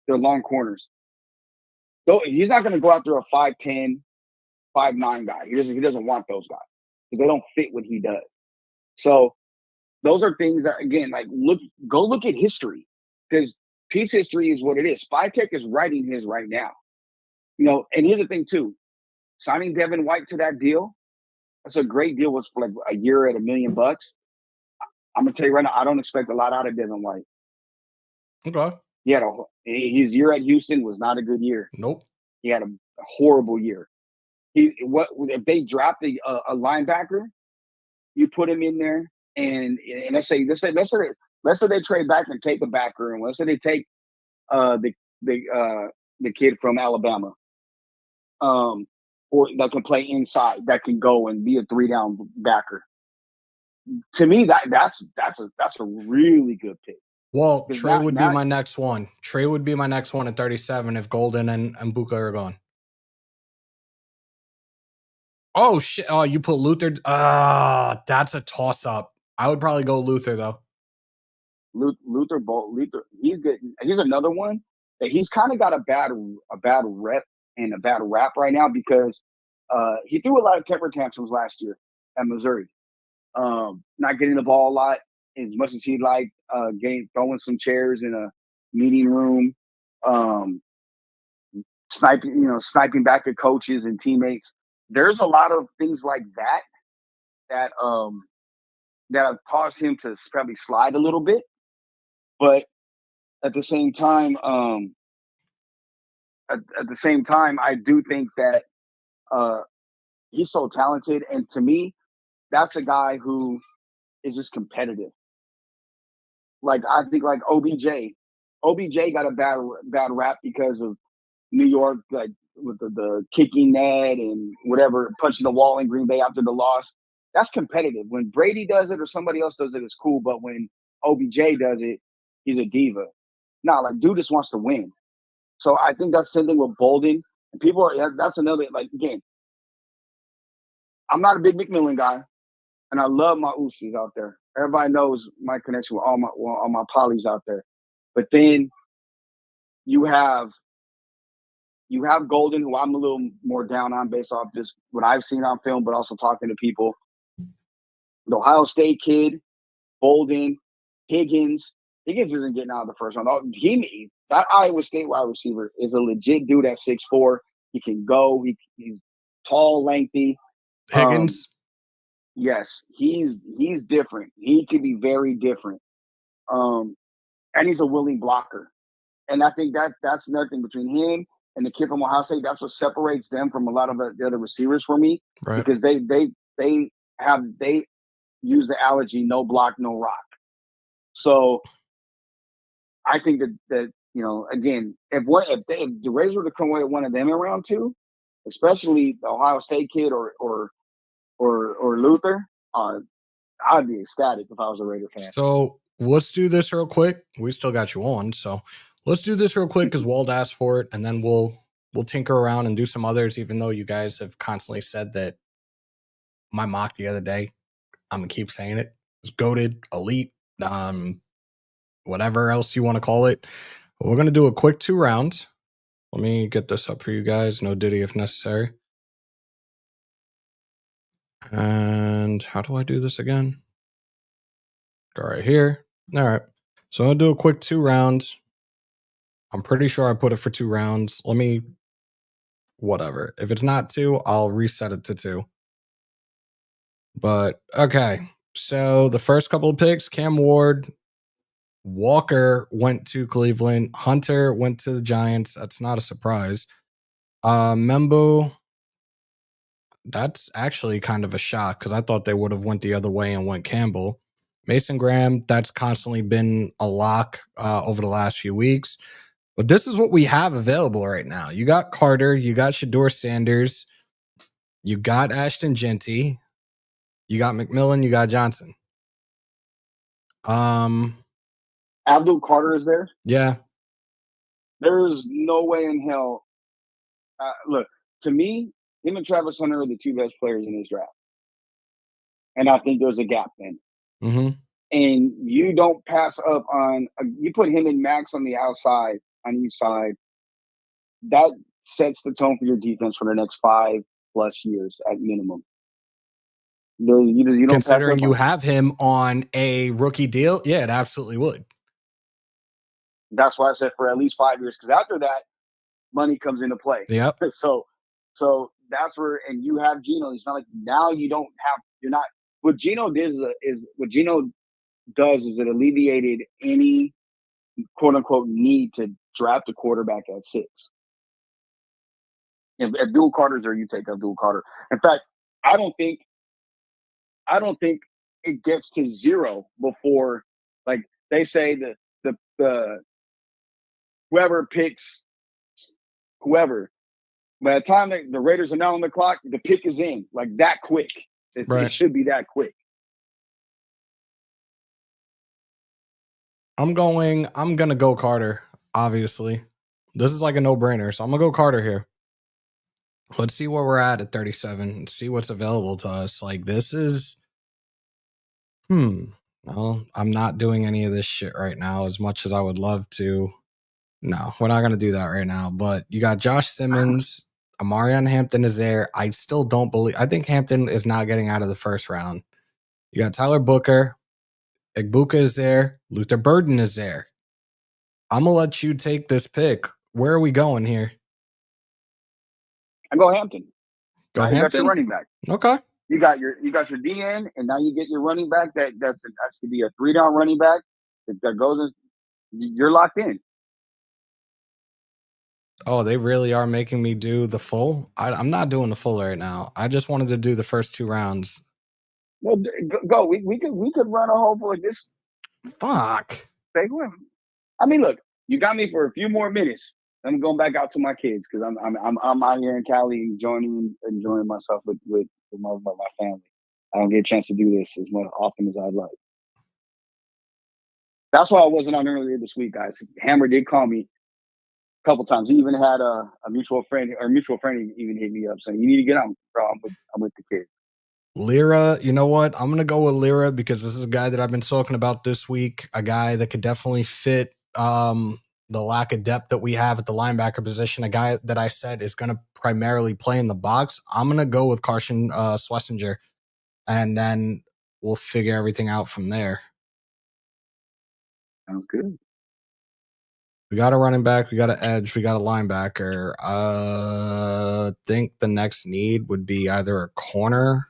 S4: They're long corners. So he's not going to go out there a 5'10", 5'9" guy. He doesn't want those guys because they don't fit what he does. So those are things that, again, go look at history, because Pete's history is what it is. Spytech is writing his right now. And here's the thing too, signing Devin White to that deal, that's a great deal. Was for like a year at $1 million. I'm gonna tell you right now, I don't expect a lot out of Devin White.
S1: Okay.
S4: His year at Houston was not a good year.
S1: Nope.
S4: He had a horrible year. If they draft a linebacker, you put him in there, and let's say they trade back and take a backer, and let's say they take the kid from Alabama, or that can play inside, that can go and be a 3-down backer. To me, that's a really good pick.
S1: Well, Trey would be my next one. Trey would be my next one at 37 if Golden and Mbuka are gone. Oh, shit. Oh, you put Luther. That's a toss-up. I would probably go Luther, though.
S4: Luther, he's good. Here's another one that he's kind of got a bad rep and a bad rap right now, because He threw a lot of temper tantrums last year at Missouri. Not getting the ball a lot as much as he'd like, throwing some chairs in a meeting room, sniping back at coaches and teammates. There's a lot of things like that have caused him to probably slide a little bit. But at the same time, I do think that he's so talented, and to me, that's a guy who is just competitive. Like I think, like OBJ got a bad rap because of New York, like with the kicking net and whatever, punching the wall in Green Bay after the loss. That's competitive. When Brady does it or somebody else does it, it's cool. But when OBJ does it, he's a diva. Nah, like dude just wants to win. So I think that's the same thing with Bolden. And that's another, like, again, I'm not a big McMillan guy, and I love my Usis out there. Everybody knows my connection with all my polys out there. But then you have Golden, who I'm a little more down on based off just what I've seen on film, but also talking to people. The Ohio State kid, Bolden, Higgins. Higgins isn't getting out of the first round. That Iowa State wide receiver is a legit dude at 6'4". He can go. He's tall, lengthy.
S1: Higgins?
S4: Yes, he's different. He could be very different. And he's a willing blocker. And I think that's another thing between him and the kid from Ohio State. That's what separates them from a lot of the other receivers for me,
S1: right?
S4: Because they use the allergy, no block, no rock. So I think that again, if the Raiders were to come away with one of them in round 2, especially the Ohio State kid or Luther, I'd be ecstatic if I was a Raider fan.
S1: So let's do this real quick. We still got you on, so let's do this real quick because Wald asked for it, and then we'll tinker around and do some others, even though you guys have constantly said that my mock the other day, I'm going to keep saying it, is goated, elite, whatever else you want to call it. But we're going to do a quick 2 rounds. Let me get this up for you guys. No Diddy if necessary. And how do I do this again? Go right here. All right. So I'm going to do a quick 2 rounds. I'm pretty sure I put it for 2 rounds. Whatever. If it's not 2, I'll reset it to 2. But, okay. So the first couple of picks, Cam Ward, Walker went to Cleveland. Hunter went to the Giants. That's not a surprise. Membo, that's actually kind of a shock because I thought they would have went the other way and went Campbell. Mason Graham, that's constantly been a lock over the last few weeks. But this is what we have available right now. You got Carter. You got Shedeur Sanders. You got Ashton Genty. You got McMillan. You got Johnson.
S4: Abdul Carter is there?
S1: Yeah.
S4: There's no way in hell. Look, to me, him and Travis Hunter are the 2 best players in this draft. And I think there's a gap then.
S1: Mm-hmm.
S4: And you don't pass up on you put him and Max on the outside, on each side. That sets the tone for your defense for the next 5+ years at minimum. You don't
S1: considering you have him on a rookie deal, yeah, it absolutely would.
S4: That's why I said for at least 5 years, because after that, money comes into play.
S1: Yep.
S4: So that's where, and you have Geno. It's not like now you're not. What Geno does is it alleviated any quote unquote need to draft a quarterback at 6. If Abdul Carter's there, you take Abdul Carter. In fact, I don't think it gets to 0 before, like they say, the whoever picks whoever. By the time the Raiders are now on the clock, the pick is in, like that quick. It should be that quick.
S1: I'm going to go Carter, obviously. This is like a no-brainer, so I'm going to go Carter here. Let's see where we're at 37 and see what's available to us. Like, this is... Well, I'm not doing any of this shit right now as much as I would love to. No, we're not going to do that right now. But you got Josh Simmons, Amarion Hampton is there. I still don't believe. I think Hampton is not getting out of the first round. You got Tyler Booker. Igbuka is there. Luther Burden is there. I'm going to let you take this pick. Where are we going here?
S4: I go Hampton.
S1: Go
S4: now
S1: Hampton?
S4: You got your running back.
S1: Okay.
S4: You got your DN, and now you get your running back. That's going to be a 3-down running back that goes in. You're locked in.
S1: Oh, they really are making me do the full? I'm not doing the full right now. I just wanted to do the first 2 rounds.
S4: Well, go. We could run a whole like this.
S1: Fuck.
S4: I mean, look, you got me for a few more minutes. I'm going back out to my kids because I'm out here in Cali enjoying myself with my family. I don't get a chance to do this as often as I'd like. That's why I wasn't on earlier this week, guys. Hammer did call me a couple times. He even had a mutual friend even hit me up saying, "You need to get on, bro. I'm with the kids."
S1: Lyra, you know what? I'm going to go with Lyra because this is a guy that I've been talking about this week, a guy that could definitely fit the lack of depth that we have at the linebacker position, a guy that I said is going to primarily play in the box. I'm going to go with Carson Schlesinger, and then we'll figure everything out from there.
S4: Sounds good.
S1: We got a running back, we got an edge, we got a linebacker. I think the next need would be either a corner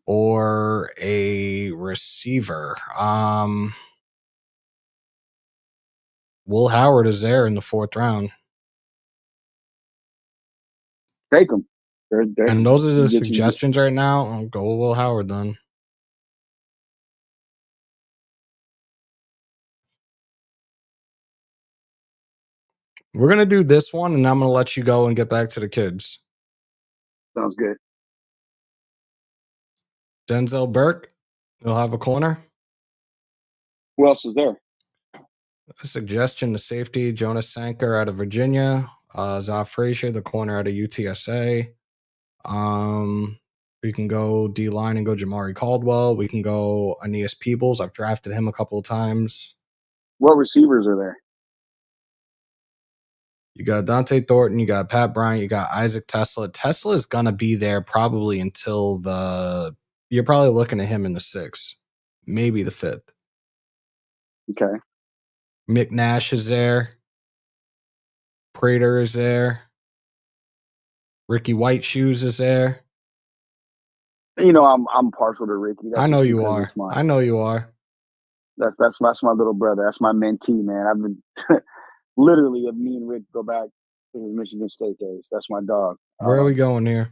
S1: or a receiver. Will Howard is there in the 4th round.
S4: Take them.
S1: And those are the suggestions right now. I'll go with Will Howard then. We're going to do this one, and I'm going to let you go and get back to the kids.
S4: Sounds good.
S1: Denzel Burke, he'll have a corner.
S4: Who else is there?
S1: A suggestion, the safety, Jonas Sanker out of Virginia. Zah Frazier, the corner out of UTSA. We can go D-line and go Jamari Caldwell. We can go Aeneas Peebles. I've drafted him a couple of times.
S4: What receivers are there?
S1: You got Dante Thornton, you got Pat Bryant, you got Isaac Tesla. Tesla is going to be there probably until you're probably looking at him in the 6th, maybe the 5th.
S4: Okay.
S1: McNash is there. Prater is there. Ricky White Shoes is there.
S4: You know, I'm partial to Ricky.
S1: I know you are. I know you are.
S4: That's my little brother. That's my mentee, man. I've been literally, me and Rick go back to his Michigan State days. That's my dog.
S1: Where are we going here?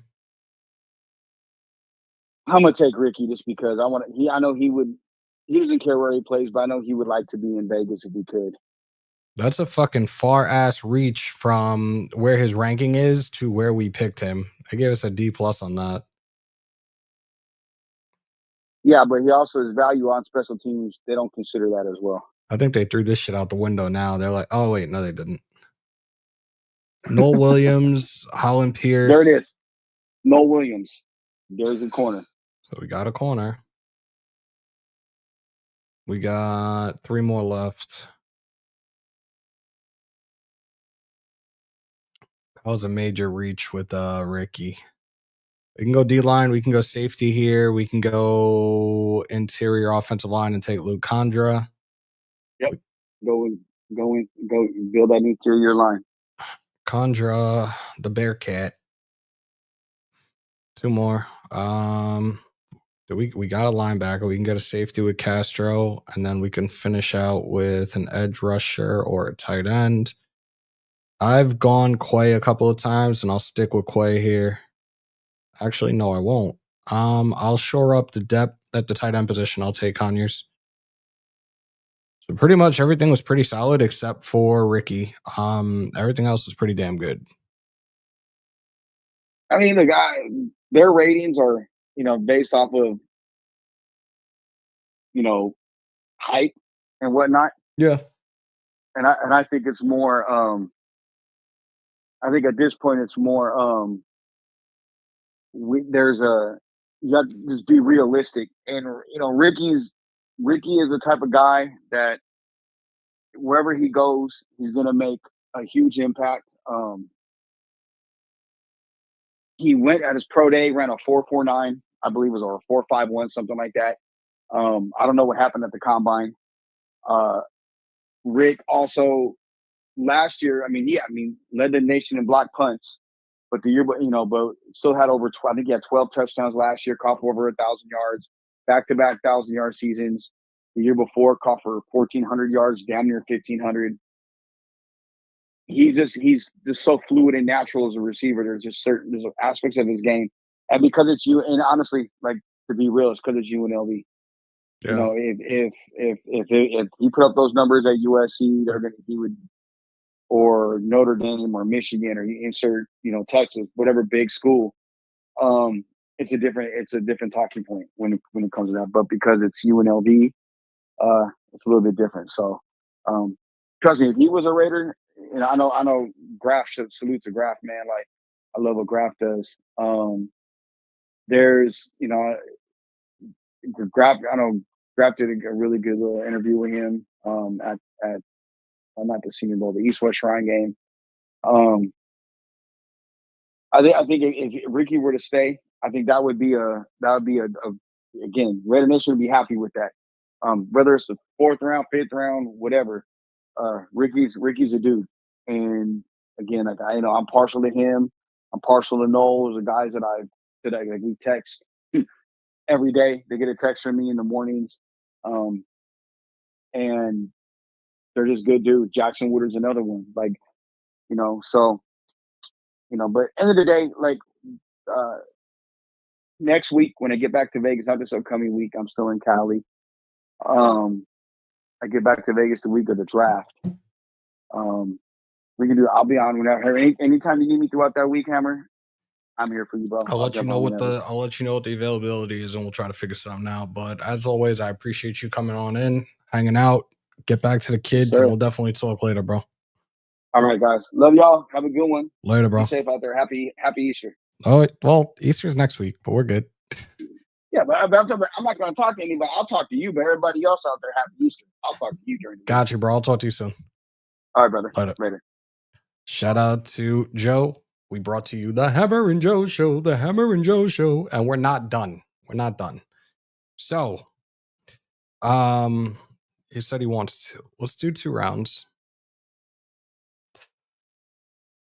S4: I'm gonna take Ricky just because I know he would. He doesn't care where he plays, but I know he would like to be in Vegas if he could.
S1: That's a fucking far ass reach from where his ranking is to where we picked him. They gave us a D+ on that.
S4: Yeah, but he also his value on special teams. They don't consider that as well.
S1: I think they threw this shit out the window now. They're like, oh wait, no, they didn't. Noel Williams, Holland Pierce.
S4: There it is. Noel Williams. There's the corner.
S1: So we got a corner. We got 3 more left. That was a major reach with Ricky. We can go D-line. We can go safety here. We can go interior offensive line and take Luke Condra.
S4: Yep. Go build that interior line.
S1: Condra, the Bearcat. 2 more. We got a linebacker. We can get a safety with Castro, and then we can finish out with an edge rusher or a tight end. I've gone Quay a couple of times, and I'll stick with Quay here. Actually, no, I won't. I'll shore up the depth at the tight end position. I'll take Conyers. So pretty much everything was pretty solid except for Ricky. Everything else is pretty damn good.
S4: I mean, their ratings are, based off of, hype and whatnot.
S1: Yeah.
S4: And I think it's more. I think at this point it's more. You have to just be realistic, and Ricky is the type of guy that wherever he goes, he's going to make a huge impact. he went at his pro day, ran a 4.49, I believe it was, or a 4.51, something like that. I don't know what happened at the combine. Rick also last year, led the nation in block punts, but the year, but still had over 12. I think he had 12 touchdowns last year, caught for over 1,000 yards, back-to-back 1,000-yard seasons. The year before, caught for 1,400 yards, damn near 1,500. He's just so fluid and natural as a receiver. There's aspects of his game, and because it's you, and honestly, like, to be real, it's because it's UNLV.
S1: Yeah.
S4: You know, if he put up those numbers at USC, he would, or Notre Dame or Michigan, or you insert, Texas, whatever big school. It's a different talking point when it comes to that. But because it's UNLV, it's a little bit different. So, trust me, if he was a Raider, and I know Graf salutes a Graf, man. Like, I love what Graf does. There's, Graf. I know Graf did a really good little interview with him at not the Senior Bowl, the East West Shrine game. I think if Ricky were to stay, I think that would be again, Raider Nation would be happy with that. Whether it's the 4th round, 5th round, whatever. Ricky's a dude, and again, like, I'm partial to him. I'm partial to Knowles, the guys that we text every day. They get a text from me in the mornings, and they're just good dudes. Jackson Woodard's another one, like, so, but end of the day, like, next week when I get back to Vegas, not this upcoming week, I'm still in Cali. I get back to Vegas the week of the draft. I'll be on whenever. Anytime you need me throughout that week, Hammer, I'm here for you, bro.
S1: I'll let you know what the availability is, and we'll try to figure something out. But as always, I appreciate you coming on in, hanging out. Get back to the kids, and we'll definitely talk later, bro. All
S4: right, guys. Love y'all. Have a good one.
S1: Later, bro.
S4: Be safe out there. Happy Easter.
S1: Oh, well, Easter's next week, but we're good.
S4: Yeah, but I'm not going to talk to anybody. I'll talk to you, but everybody else out there, happy Easter. I'll talk to you during the week.
S1: Got you, bro. I'll talk to you soon.
S4: All right, brother.
S1: Later. Shout out to Joe. We brought to you the Hammer and Joe Show, the Hammer and Joe Show, and we're not done. So, he said he wants to. Let's do 2 rounds.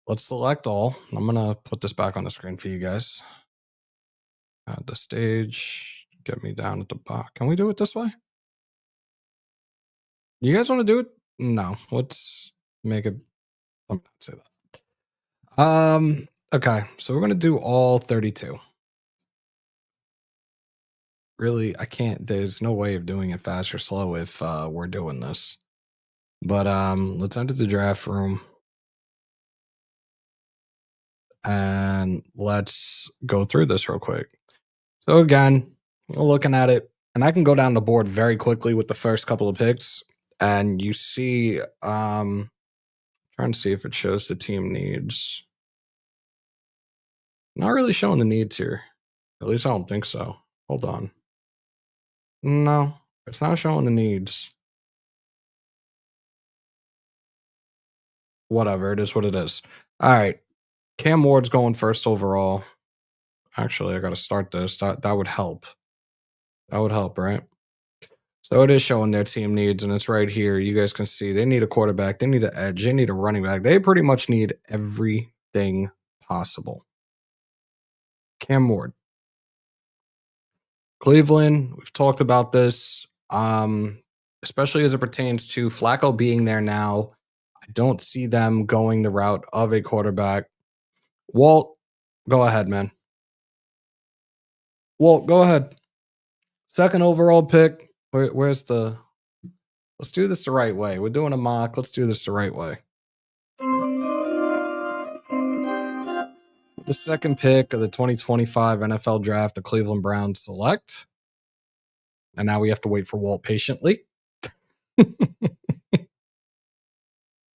S1: Let's select all. I'm going to put this back on the screen for you guys. Add the stage. Get me down at the bottom. Can we do it this way? You guys want to do it? No. Let's make it. I'm not say that. Okay. So we're going to do all 32. Really, I can't. There's no way of doing it fast or slow if we're doing this. But let's enter the draft room. And let's go through this real quick. So again, we're looking at it, and I can go down the board very quickly with the first couple of picks, and you see, trying to see if it shows the team needs. Not really showing the needs here. At least I don't think so. Hold on. No, it's not showing the needs. Whatever, it is what it is. All right. Cam Ward's going first overall. Actually, I got to start this. That would help. That would help, right? So it is showing their team needs, and it's right here. You guys can see they need a quarterback. They need an edge. They need a running back. They pretty much need everything possible. Cam Ward. Cleveland, we've talked about this, especially as it pertains to Flacco being there now. I don't see them going the route of a quarterback. Walt, go ahead, man. Walt, go ahead. Second overall pick. Where's the... Let's do this the right way. We're doing a mock. Let's do this the right way. The second pick of the 2025 NFL Draft, the Cleveland Browns select. And now we have to wait for Walt patiently.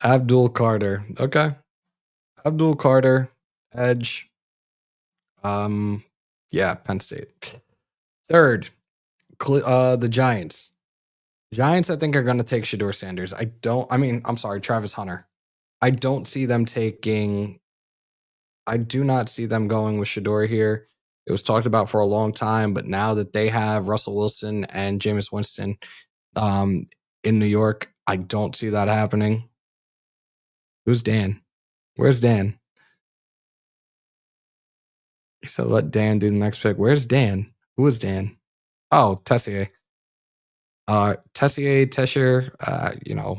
S1: Abdul Carter. Okay. Abdul Carter, edge. Yeah, Penn State. Third, the Giants. Giants, I think, are going to take Shedeur Sanders. I'm sorry, Travis Hunter. I don't see them taking I do not see them going with Shedeur here. It was talked about for a long time, but now that they have Russell Wilson and Jameis Winston in New York, I don't see that happening. Who's Dan? Where's Dan? He said, let Dan do the next pick. Where's Dan? Who is Dan? Oh, Tessier. Tessier,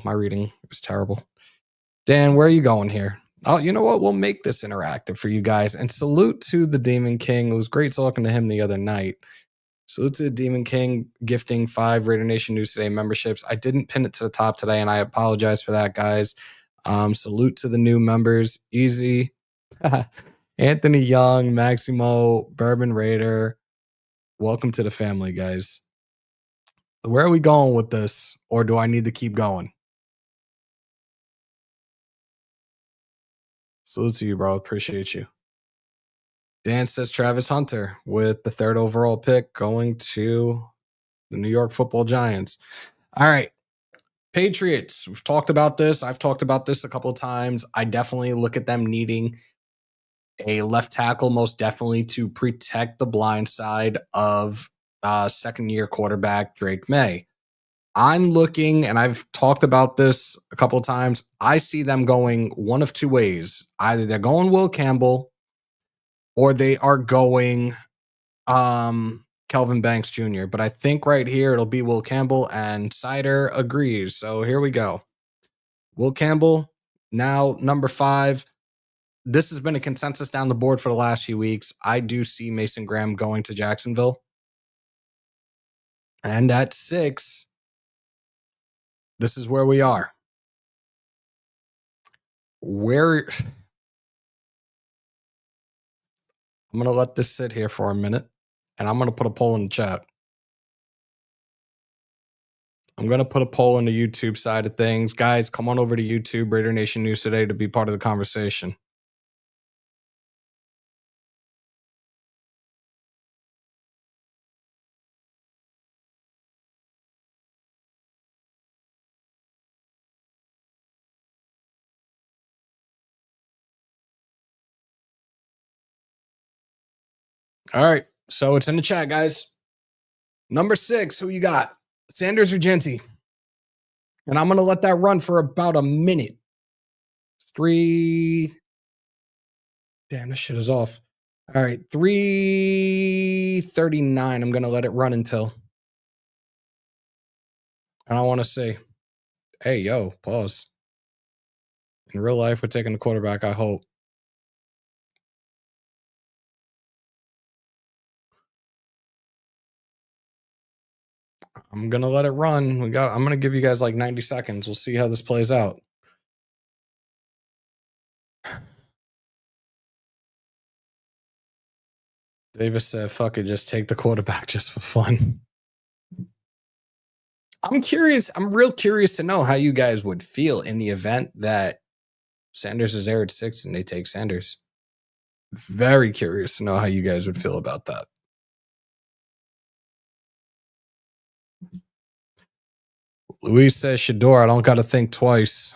S1: my reading is terrible. Dan, where are you going here? Oh, you know what? We'll make this interactive for you guys. And salute to the Demon King. It was great talking to him the other night. Salute to the Demon King gifting 5 Raider Nation News Today memberships. I didn't pin it to the top today, and I apologize for that, guys. Salute to the new members. Easy. Anthony Young, Maximo, Bourbon Raider. Welcome to the family, guys. Where are we going with this? Or do I need to keep going? Salute to you, bro. Appreciate you. Dan says Travis Hunter with the 3rd overall pick going to the New York Football Giants. All right. Patriots. We've talked about this. I've talked about this a couple of times. I definitely look at them needing a left tackle, most definitely, to protect the blind side of second-year quarterback Drake May. I'm looking, and I've talked about this a couple of times. I see them going one of 2 ways. Either they're going Will Campbell, or they are going Kelvin Banks Jr. But I think right here it'll be Will Campbell, and Sider agrees. So here we go. Will Campbell, now number 5. This has been a consensus down the board for the last few weeks. I do see Mason Graham going to Jacksonville. And at 6, this is where we are. I'm going to let this sit here for a minute, and I'm going to put a poll in the chat. I'm going to put a poll on the YouTube side of things. Guys, come on over to YouTube, Raider Nation News Today, to be part of the conversation. All right, so it's in the chat, guys. Number 6, who you got? Sanders or Genty? And I'm going to let that run for about a minute. 3. Damn, this shit is off. All right, 3:39. I'm going to let it run until. And I want to say, hey, yo, pause. In real life, we're taking the quarterback, I hope. I'm going to let it run. I'm going to give you guys like 90 seconds. We'll see how this plays out. Davis said, fuck it, just take the quarterback just for fun. I'm curious. I'm real curious to know how you guys would feel in the event that Sanders is there at 6 and they take Sanders. Very curious to know how you guys would feel about that. Luis says, Shedeur, I don't got to think twice.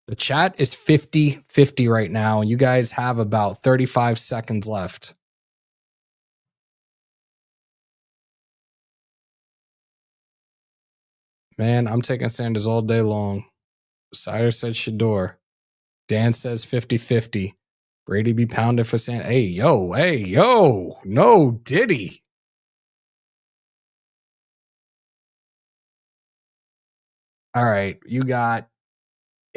S1: The chat is 50-50 right now. You guys have about 35 seconds left. Man, I'm taking Sanders all day long. Sider said Shedeur. Dan says 50-50. Brady be pounded for Sanders. Hey, yo. No, Diddy. All right, you got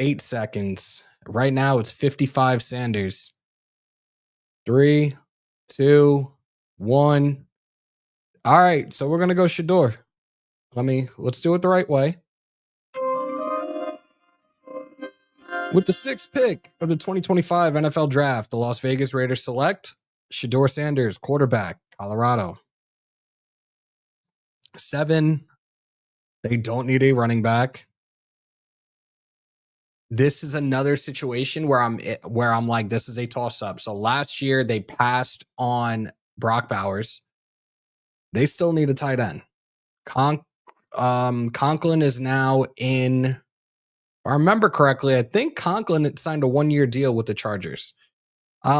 S1: 8 seconds. Right now, it's 55 Sanders. 3, 2, 1. All right, so we're going to go Shedeur. Let's do it the right way. With the 6th pick of the 2025 NFL Draft, the Las Vegas Raiders select Shedeur Sanders, quarterback, Colorado. 7, they don't need a running back. This is another situation where I'm like, this is a toss-up. So last year, they passed on Brock Bowers. They still need a tight end. Conklin is now in, if I remember correctly, I think Conklin signed a 1-year deal with the Chargers. They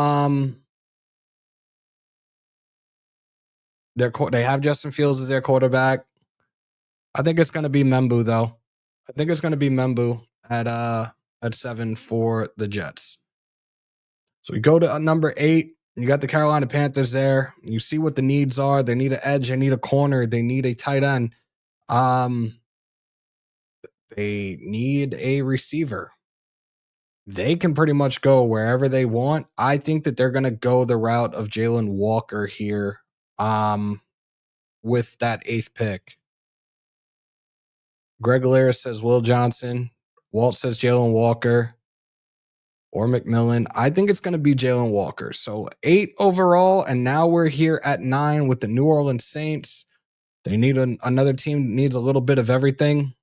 S1: have Justin Fields as their quarterback. I think it's going to be Membu, though. I think it's going to be Membu at 7 for the Jets. So we go to number 8. You got the Carolina Panthers there. You see what the needs are. They need an edge. They need a corner. They need a tight end. They need a receiver. They can pretty much go wherever they want. I think that they're going to go the route of Jalen Walker here with that 8th pick. Greg Alaris says Will Johnson. Walt says Jalen Walker or McMillan. I think it's going to be Jalen Walker. So 8 overall, and now we're here at 9 with the New Orleans Saints. They need another team that needs a little bit of everything.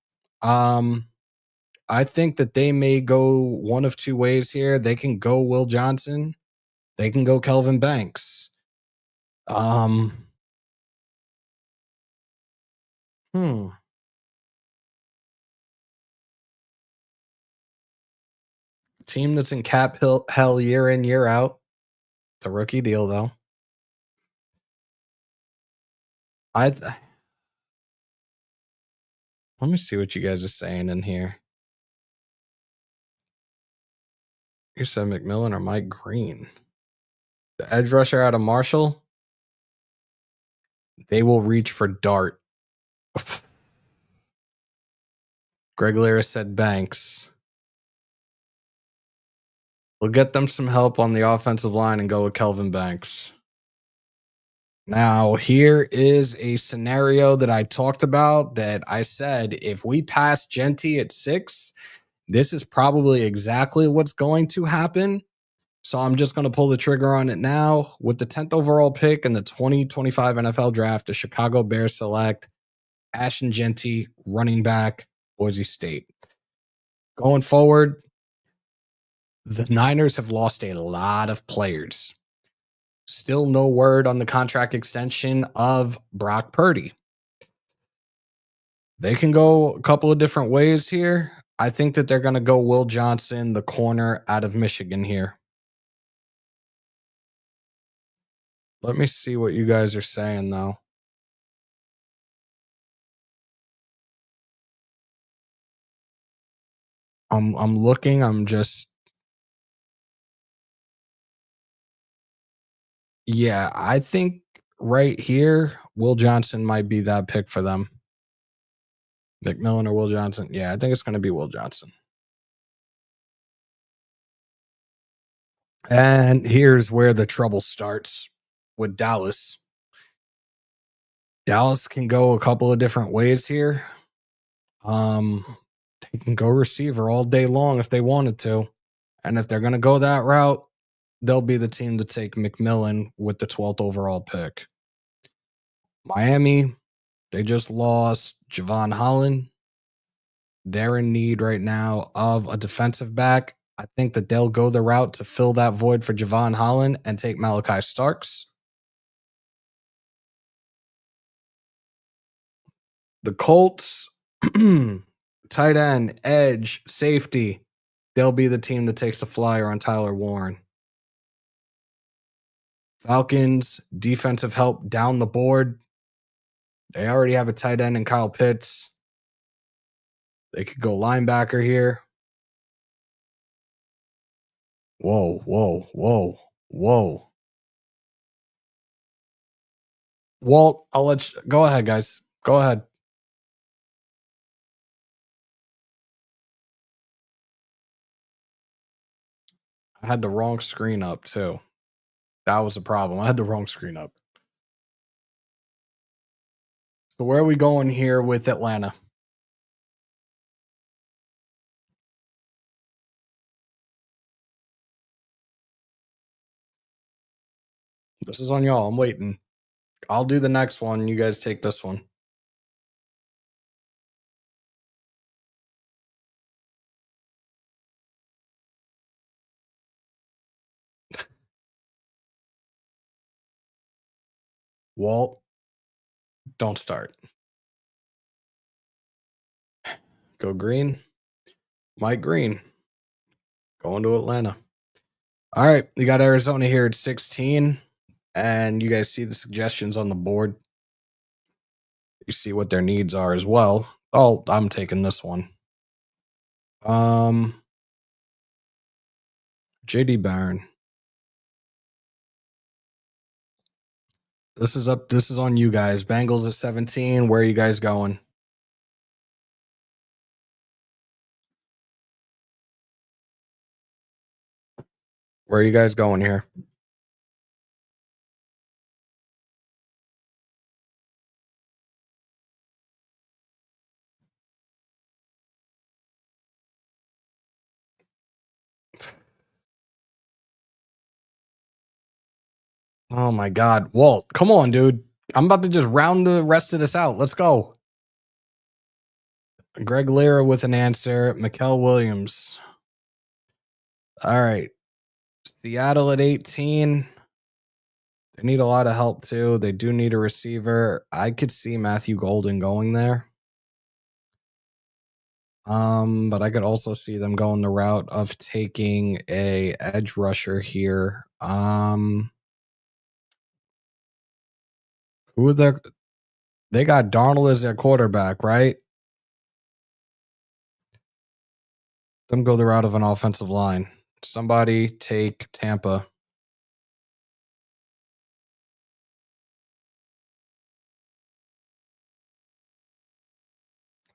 S1: I think that they may go one of 2 ways here. They can go Will Johnson. They can go Kelvin Banks. Team that's in cap hell year in, year out. It's a rookie deal, though. Let me see what you guys are saying in here. You said McMillan or Mike Green. The edge rusher out of Marshall. They will reach for Dart. Greg Lira said Banks. We'll get them some help on the offensive line and go with Kelvin Banks. Now, here is a scenario that I talked about that I said, if we pass Genty at 6, this is probably exactly what's going to happen. So I'm just going to pull the trigger on it now. With the 10th overall pick in the 2025 NFL draft, the Chicago Bears select Ashton Genty, running back, Boise State. Going forward, the Niners have lost a lot of players. Still no word on the contract extension of Brock Purdy. They can go a couple of different ways here. I think that they're going to go Will Johnson, the corner out of Michigan here. Let me see what you guys are saying, though. I'm looking. Yeah, I think right here, Will Johnson might be that pick for them. McMillan or Will Johnson. Yeah, I think it's going to be Will Johnson. And here's where the trouble starts with Dallas. Dallas can go a couple of different ways here. They can go receiver all day long if they wanted to. And if they're going to go that route, they'll be the team to take McMillan with the 12th overall pick. Miami, they just lost Javon Holland. They're in need right now of a defensive back. I think that they'll go the route to fill that void for Javon Holland and take Malachi Starks. The Colts, tight end, edge, safety, they'll be the team that takes the flyer on Tyler Warren. Falcons, defensive help down the board. They already have a tight end in Kyle Pitts. They could go linebacker here. Whoa. Walt, I'll let you go ahead, guys. Go ahead. I had the wrong screen up, too. That was a problem. I had the wrong screen up. So where are we going here with Atlanta? This is on y'all. I'm waiting. I'll do the next one. You guys take this one. Walt, don't start. Go Green. Mike Green. Going to Atlanta. All right, we got Arizona here at 16, and you guys see the suggestions on the board. You see what their needs are as well. Oh, I'm taking this one. JD Barron. This is up. This is on you guys. Bengals at 17. Where are you guys going? Where are you guys going here? Oh my God. Walt, come on, dude. I'm about to just round the rest of this out. Let's go. Greg Lira with an answer. Mikael Williams. All right. Seattle at 18. They need a lot of help too. They do need a receiver. I could see Matthew Golden going there. But I could also see them going the route of taking a edge rusher here. Who are they got Darnold as their quarterback, right? Them go the route of an offensive line. Somebody take Tampa.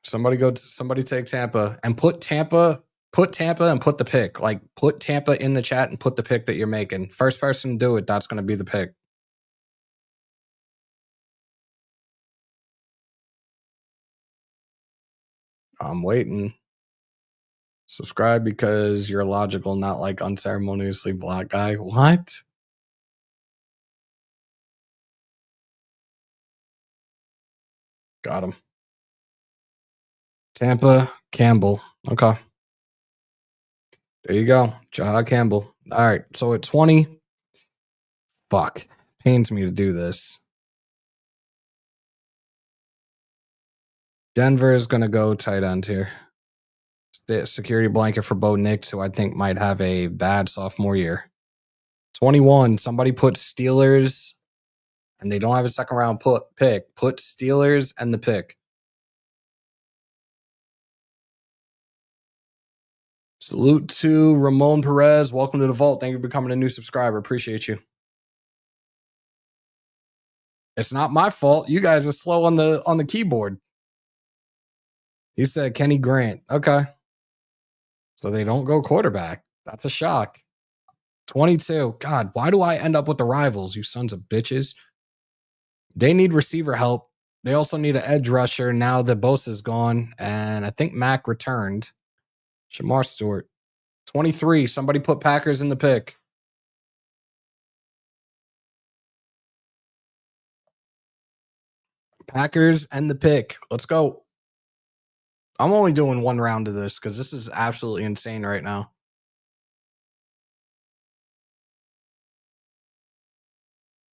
S1: Somebody take Tampa and put Tampa and put the pick. Like put Tampa in the chat and put the pick that you're making. First person to do it, that's going to be the pick. I'm waiting. Subscribe because you're logical, not like unceremoniously black guy. What? Got him. Tampa, Campbell. Okay. There you go. Jahad Campbell. All right. So at 20, fuck. Pains me to do this. Denver is going to go tight end here. The security blanket for Bo Nix, who I think might have a bad sophomore year. 21. Somebody put Steelers, and they don't have a second round pick. Put Steelers and the pick. Salute to Ramon Perez. Welcome to the vault. Thank you for becoming a new subscriber. Appreciate you. It's not my fault. You guys are slow on the keyboard. He said Kenny Grant. Okay. So they don't go quarterback. That's a shock. 22. God, why do I end up with the rivals, you sons of bitches? They need receiver help. They also need an edge rusher now that Bosa's gone. And I think Mack returned. Shamar Stewart. 23. Somebody put Packers in the pick. Packers and the pick. Let's go. I'm only doing one round of this because this is absolutely insane right now.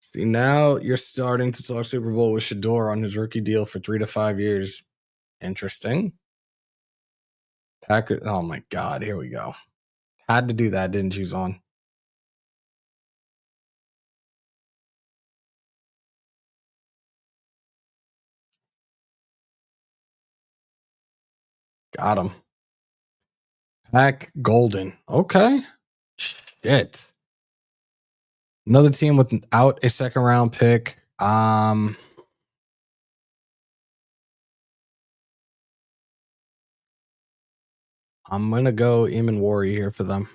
S1: See, now you're starting to talk Super Bowl with Shador on his rookie deal for 3 to 5 years. Interesting. Packers. Oh my God. Here we go. Had to do that, didn't you, Zon? Got him. Pack Golden. Okay. Shit. Another team without a second round pick. I'm gonna go Eamon Worry here for them.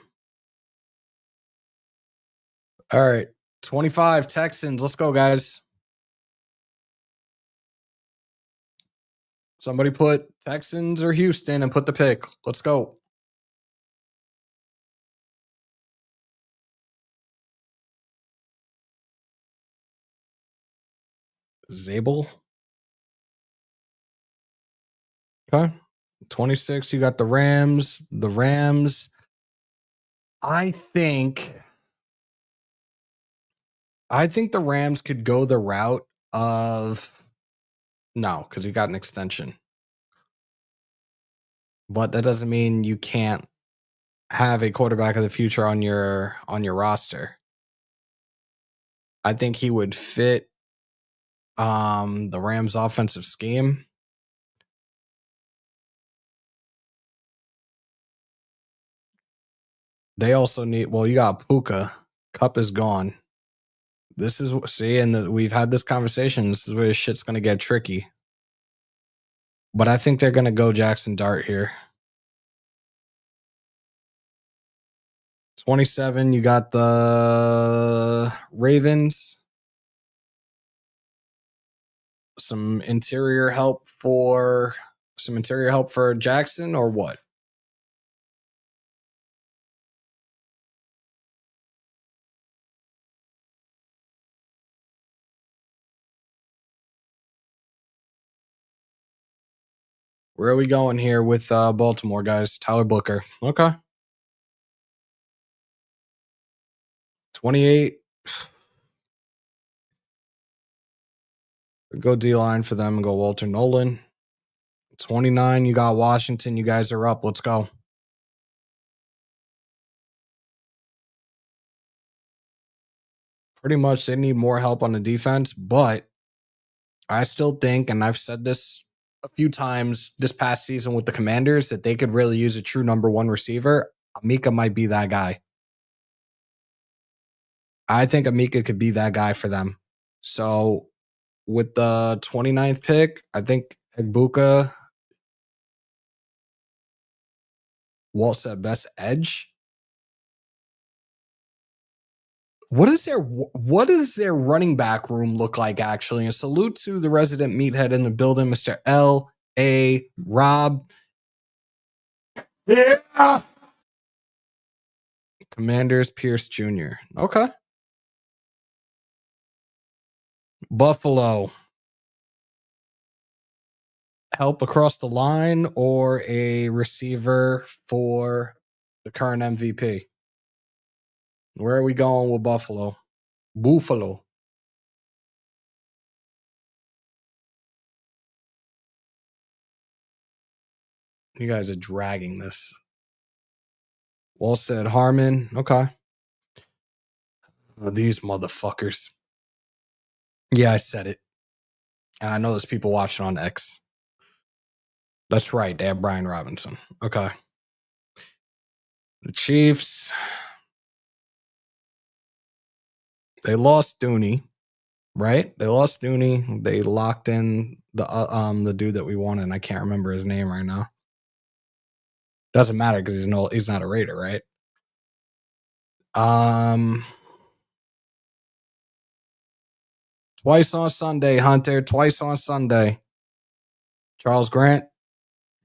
S1: All right. 25 Texans. Let's go, guys. Somebody put Texans or Houston and put the pick. Let's go. Zabel. Okay. 26. You got the Rams. The Rams. I think the Rams could go the route of no, because you got an extension. But that doesn't mean you can't have a quarterback of the future on your roster. I think he would fit the Rams offensive scheme. They also need, well, you got Puka. Cup is gone. This is, see, and we've had this conversation. This is where this shit's going to get tricky. But I think they're going to go Jackson Dart here. 27, you got the Ravens. Some interior help for Jackson, or what? Where are we going here with Baltimore, guys? Tyler Booker. Okay. 28. Go D-line for them and go Walter Nolan. 29, you got Washington. You guys are up. Let's go. Pretty much they need more help on the defense, but I still think, and I've said this a few times this past season with the Commanders, that they could really use a true number one receiver. Amika might be that guy. I think Amika could be that guy for them. So with the 29th pick, I think Egbuka, Walt said best edge. What does their running back room look like, actually? And salute to the resident meathead in the building, Mr. L.A. Rob. Yeah. Commanders, Pierce Jr. Okay. Buffalo. Help across the line or a receiver for the current MVP? Where are we going with Buffalo? Buffalo. You guys are dragging this. Well said, Harmon. Okay. These motherfuckers. Yeah, I said it. And I know there's people watching on X. That's right. They have Brian Robinson. Okay. The Chiefs. They lost Dooney, right? They lost Dooney. They locked in the dude that we wanted, and I can't remember his name right now. Doesn't matter because he's not a Raider, right? Twice on Sunday, Hunter. Twice on Sunday. Charles Grant.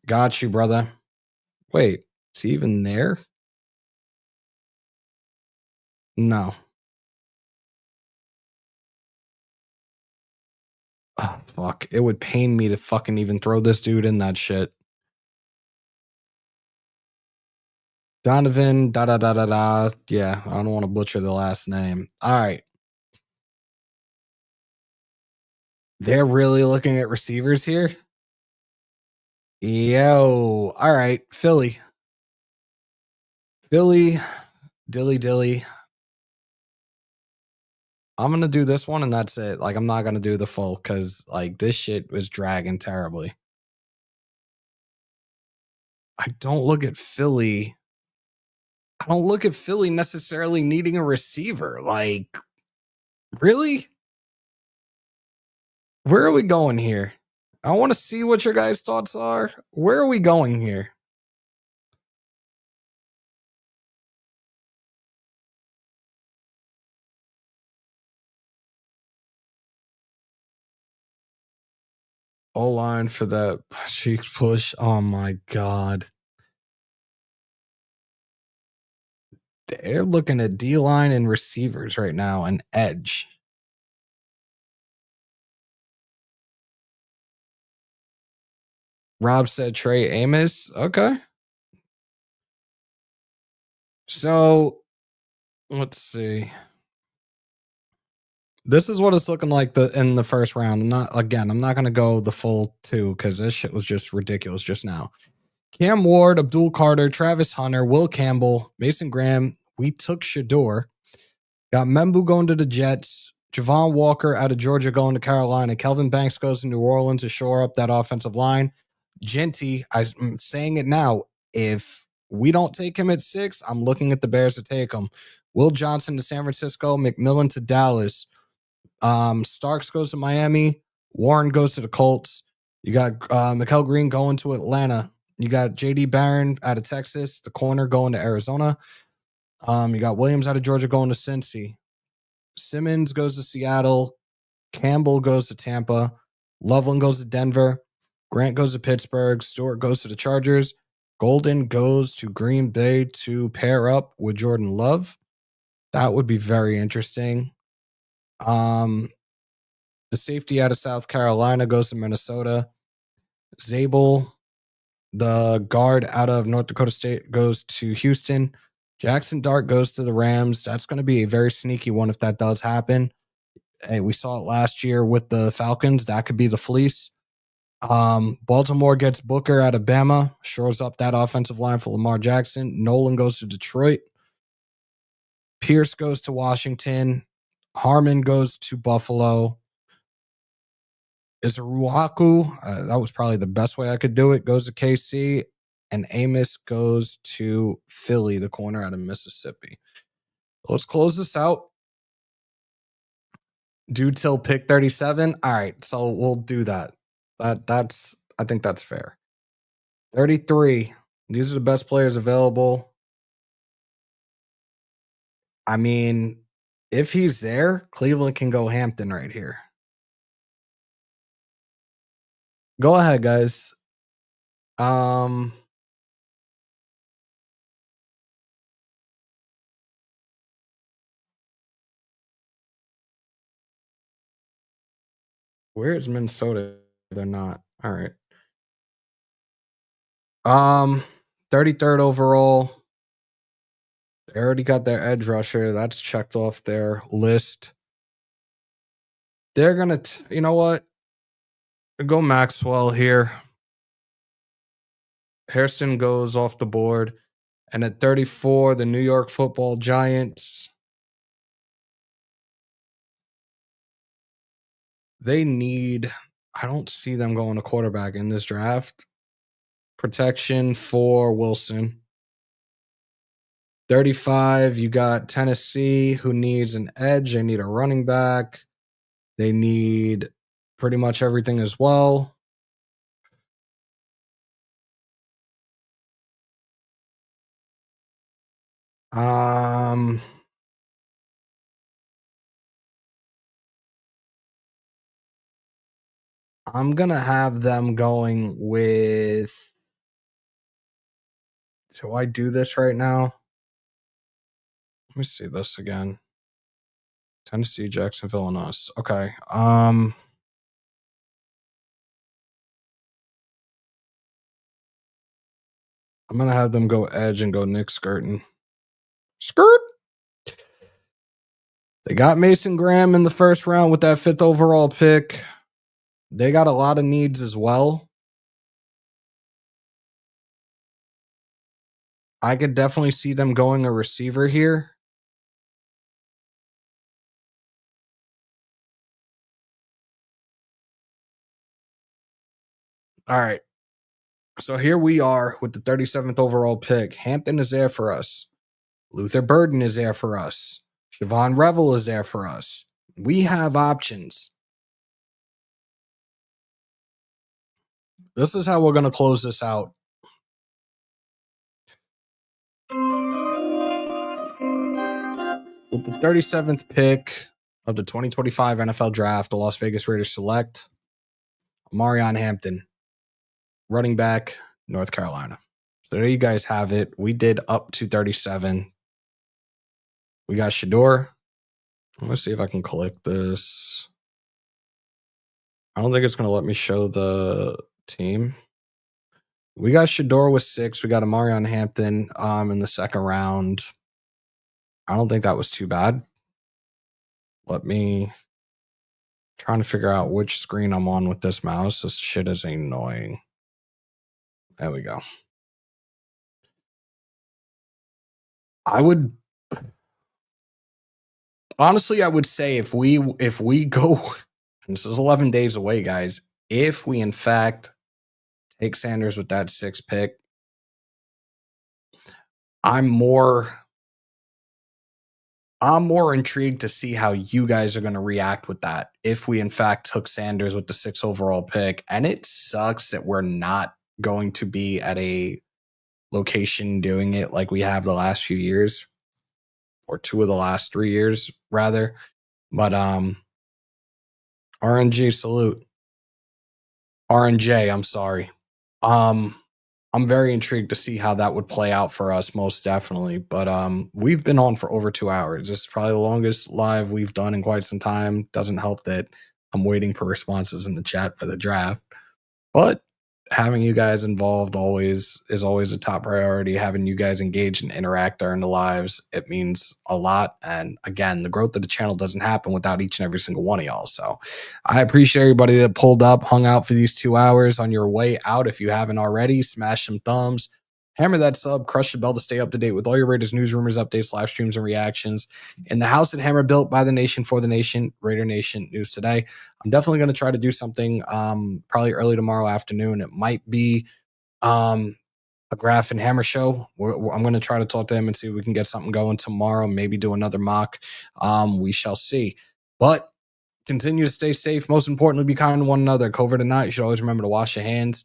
S1: Got you, brother. Wait, is he even there? No. Oh, fuck. It would pain me to fucking even throw this dude in that shit. Donovan, da-da-da-da-da. Yeah, I don't want to butcher the last name. All right. They're really looking at receivers here? Yo. All right. Philly, dilly. I'm going to do this one and that's it. Like, I'm not going to do the full because, like, this shit was dragging terribly. I don't look at Philly necessarily needing a receiver. Like, really? Where are we going here? I want to see what your guys' thoughts are. Where are we going here? O-line for that cheek push. Oh, my God. They're looking at D-line and receivers right now and edge. Rob said Trey Amos. Okay. So, let's see. This is what it's looking like in the first round. I'm not going to go the full two because this shit was just ridiculous just now. Cam Ward, Abdul Carter, Travis Hunter, Will Campbell, Mason Graham. We took Shador. Got Membu going to the Jets. Javon Walker out of Georgia going to Carolina. Kelvin Banks goes to New Orleans to shore up that offensive line. Genty, I'm saying it now. If we don't take him at 6, I'm looking at the Bears to take him. Will Johnson to San Francisco. McMillan to Dallas. Starks goes to Miami. Warren goes to the Colts. You got Mikael Green going to Atlanta. You got J.D. Barron out of Texas, the corner going to Arizona. You got Williams out of Georgia going to Cincy. Simmons goes to Seattle. Campbell goes to Tampa. Loveland goes to Denver. Grant goes to Pittsburgh. Stewart goes to the Chargers. Golden goes to Green Bay to pair up with Jordan Love. That would be very interesting. The safety out of South Carolina goes to Minnesota. Zabel, the guard out of North Dakota State, goes to Houston. Jackson Dart goes to the Rams. That's going to be a very sneaky one if that does happen. Hey, we saw it last year with the Falcons. That could be the fleece. Baltimore gets Booker out of Bama, shores up that offensive line for Lamar Jackson. Nolan goes to Detroit. Pierce goes to Washington. Harmon goes to Buffalo. Ruaku, that was probably the best way I could do it, goes to KC. And Amos goes to Philly, the corner out of Mississippi. Let's close this out. Do till pick 37. All right, so we'll do that. I think that's fair. 33. These are the best players available. I mean, if he's there, Cleveland can go Hampton right here. Go ahead, guys. Where is Minnesota? They're not. All right. 33rd overall. They already got their edge rusher. That's checked off their list. They're going to, you know what? Go Maxwell here. Hairston goes off the board. And at 34, the New York Football Giants. They need, I don't see them going to quarterback in this draft. Protection for Wilson. 35, you got Tennessee, who needs an edge. They need a running back. They need pretty much everything as well. I'm going to have them going with, do I do this right now? Let me see this again. Tennessee, Jacksonville, and us. Okay. I'm going to have them go edge and go Nick Skirton. Skirt. They got Mason Graham in the first round with that 5th overall pick. They got a lot of needs as well. I could definitely see them going a receiver here. All right. So here we are with the 37th overall pick. Hampton is there for us. Luther Burden is there for us. Siobhan Revel is there for us. We have options. This is how we're going to close this out. With the 37th pick of the 2025 NFL Draft, the Las Vegas Raiders select Marion Hampton, running back, North Carolina. So there you guys have it. We did up to 37. We got Shador. Let's see if I can collect this. I don't think it's going to let me show the team. We got Shador with 6. We got Amarion Hampton in the second round. I don't think that was too bad. Let me trying to figure out which screen I'm on with this mouse. This shit is annoying. There we go. I would honestly, I would say if we go, and this is 11 days away, guys, if we in fact take Sanders with that 6th pick, I'm more intrigued to see how you guys are going to react with that. If we in fact took Sanders with the 6th overall pick, and it sucks that we're not going to be at a location doing it like we have the last few years, or 2 of the last 3 years rather. But RNG salute. RNJ, I'm sorry. I'm very intrigued to see how that would play out for us, most definitely. But we've been on for over 2 hours. This is probably the longest live we've done in quite some time. Doesn't help that I'm waiting for responses in the chat for the draft. But having you guys involved is always a top priority. Having you guys engage and interact during the lives, it means a lot. And again, the growth of the channel doesn't happen without each and every single one of y'all. So I appreciate everybody that pulled up, hung out for these 2 hours. On your way out, if you haven't already, smash some thumbs. Hammer that sub, crush the bell to stay up to date with all your Raiders news, rumors, updates, live streams, and reactions. In the house that Hammer built by the nation, for the nation, Raider Nation News Today. I'm definitely going to try to do something probably early tomorrow afternoon. It might be a Graph and Hammer show. I'm going to try to talk to him and see if we can get something going tomorrow. Maybe do another mock. We shall see. But continue to stay safe. Most importantly, be kind to one another. COVID or not, you should always remember to wash your hands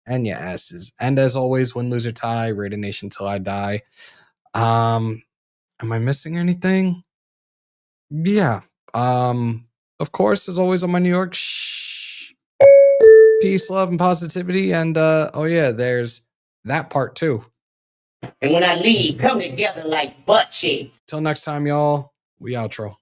S1: and your asses. And as always, win, lose, or tie, Raider Nation till I die. Am I missing anything? Yeah. Of course, as always on my New York, peace, love, and positivity. And oh yeah, there's that part too.
S6: And when I leave, come together like butt cheeks.
S1: Till next time, y'all. We outro.